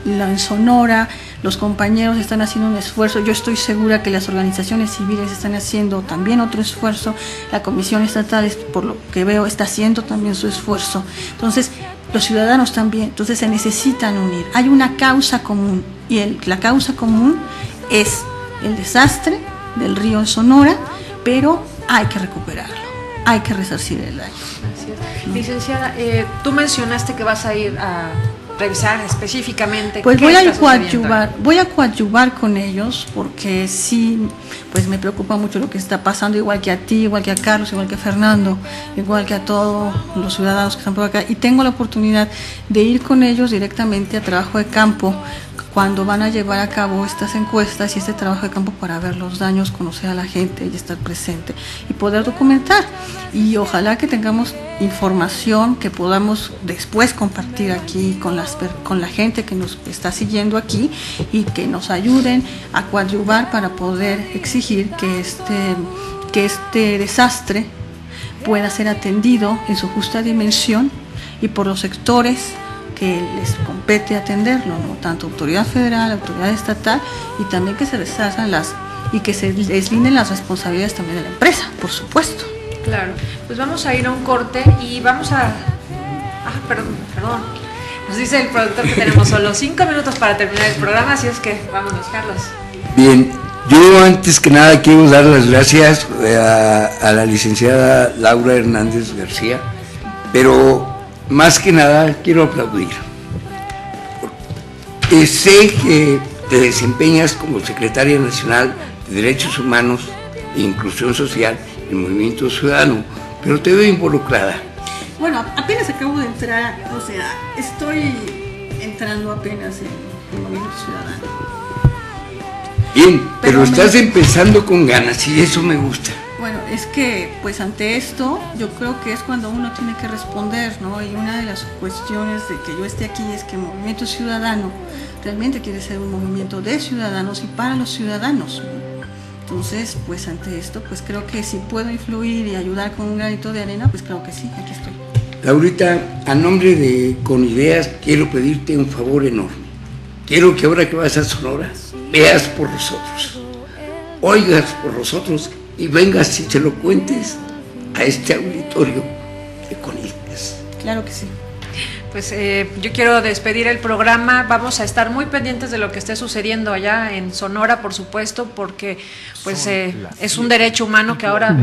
G: En Sonora, los compañeros están haciendo un esfuerzo. Yo estoy segura que las organizaciones civiles están haciendo también otro esfuerzo. La Comisión Estatal, por lo que veo, está haciendo también su esfuerzo. Entonces, los ciudadanos también. Entonces, se necesitan unir. Hay una causa común, y la causa común es el desastre del río en Sonora, pero hay que recuperarlo, hay que resarcir el daño.
B: Así es. Licenciada, tú mencionaste que vas a ir a revisar específicamente.
G: Pues voy a coadyuvar con ellos, porque sí, pues me preocupa mucho lo que está pasando, igual que a ti, igual que a Carlos, igual que a Fernando, igual que a todos los ciudadanos que están por acá, y tengo la oportunidad de ir con ellos directamente a trabajo de campo cuando van a llevar a cabo estas encuestas y este trabajo de campo, para ver los daños, conocer a la gente y estar presente y poder documentar. Y ojalá que tengamos información que podamos después compartir aquí con la gente que nos está siguiendo aquí, y que nos ayuden a coadyuvar para poder exigir que este desastre pueda ser atendido en su justa dimensión y por los sectores que les compete atenderlo, ¿no? Tanto autoridad federal, autoridad estatal, y también que se resarcen y que se deslinden las responsabilidades también de la empresa, por supuesto.
B: Claro, pues vamos a ir a un corte y vamos a... perdón. Nos dice el productor que tenemos solo 5 minutos para terminar el programa, así es que vámonos, Carlos.
C: Bien, yo antes que nada quiero dar las gracias a la licenciada Laura Hernández García, pero más que nada quiero aplaudir. Sé que te desempeñas como secretaria nacional de Derechos Humanos e Inclusión Social del Movimiento Ciudadano, pero te veo involucrada.
G: Bueno, apenas acabo de entrar, o sea, estoy entrando apenas en el Movimiento Ciudadano.
C: Bien, pero estás empezando con ganas y eso me gusta.
G: Bueno, es que pues ante esto yo creo que es cuando uno tiene que responder, ¿no? Y una de las cuestiones de que yo esté aquí es que el Movimiento Ciudadano realmente quiere ser un movimiento de ciudadanos y para los ciudadanos, ¿no? Entonces, pues ante esto, pues creo que si puedo influir y ayudar con un granito de arena, pues creo que sí, aquí estoy. Laurita,
C: a nombre de Con Ideas quiero pedirte un favor enorme. Quiero que ahora que vas a Sonora, veas por nosotros, oigas por nosotros y vengas y se lo cuentes a este auditorio de Con Ideas.
G: Claro que sí.
B: Pues yo quiero despedir el programa. Vamos a estar muy pendientes de lo que esté sucediendo allá en Sonora, por supuesto, porque pues es un derecho humano que ahora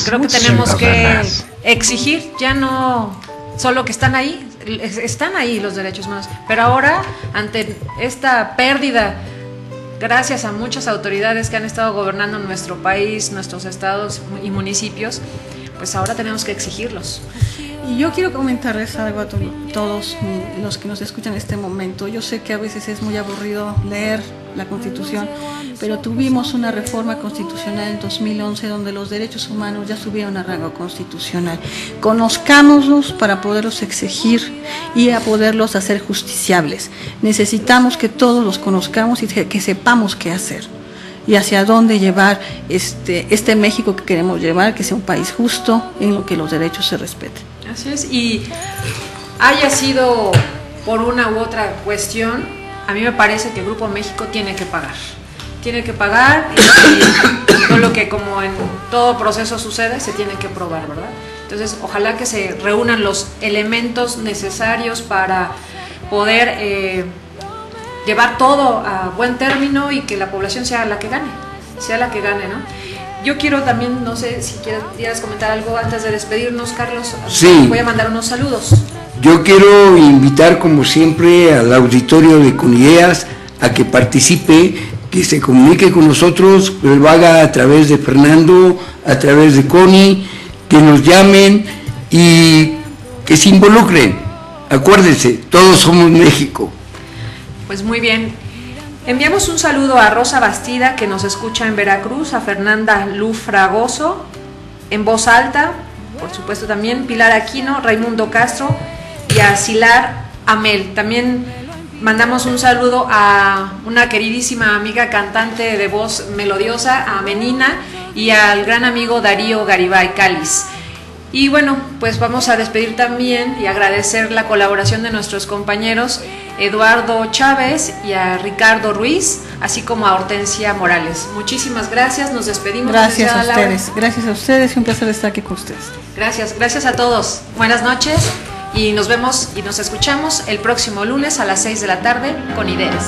B: creo que tenemos que exigir. Ya no solo que están ahí los derechos humanos, pero ahora ante esta pérdida, gracias a muchas autoridades que han estado gobernando nuestro país, nuestros estados y municipios, pues ahora tenemos que exigirlos.
G: Y yo quiero comentarles algo a todos los que nos escuchan en este momento. Yo sé que a veces es muy aburrido leer la Constitución, pero tuvimos una reforma constitucional en 2011 donde los derechos humanos ya subieron a rango constitucional. Conozcámoslos para poderlos exigir y a poderlos hacer justiciables. Necesitamos que todos los conozcamos y que sepamos qué hacer y hacia dónde llevar este México que queremos llevar, que sea un país justo en lo que los derechos se respeten.
B: Así es, y haya sido por una u otra cuestión, a mí me parece que el Grupo México tiene que pagar y todo lo que como en todo proceso sucede se tiene que probar, ¿verdad? Entonces ojalá que se reúnan los elementos necesarios para poder llevar todo a buen término y que la población sea la que gane, ¿no? Yo quiero también, no sé si quieras comentar algo antes de despedirnos, Carlos.
C: Sí.
B: Voy a mandar unos saludos.
C: Yo quiero invitar, como siempre, al auditorio de Con Ideas a que participe, que se comunique con nosotros, que lo haga a través de Fernando, a través de Connie, que nos llamen y que se involucren. Acuérdense, todos somos México.
B: Pues muy bien. Enviamos un saludo a Rosa Bastida, que nos escucha en Veracruz, a Fernanda Lufragoso, en voz alta, por supuesto también, Pilar Aquino, Raimundo Castro y a Silar Amel. También mandamos un saludo a una queridísima amiga cantante de voz melodiosa, a Menina, y al gran amigo Darío Garibay Cáliz. Y bueno, pues vamos a despedir también y agradecer la colaboración de nuestros compañeros Eduardo Chávez y a Ricardo Ruiz, así como a Hortensia Morales. Muchísimas gracias, nos despedimos.
G: Gracias a ustedes, gracias a ustedes, un placer estar aquí con ustedes.
B: Gracias a todos. Buenas noches y nos vemos y nos escuchamos el próximo lunes a las 6 de la tarde con Ideas.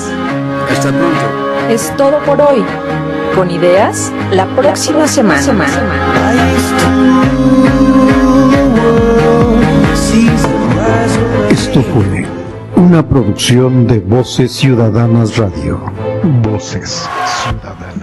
C: Hasta pronto.
K: Es todo por hoy. Con Ideas, la próxima semana.
A: Esto fue una producción de Voces Ciudadanas Radio. Voces Ciudadanas.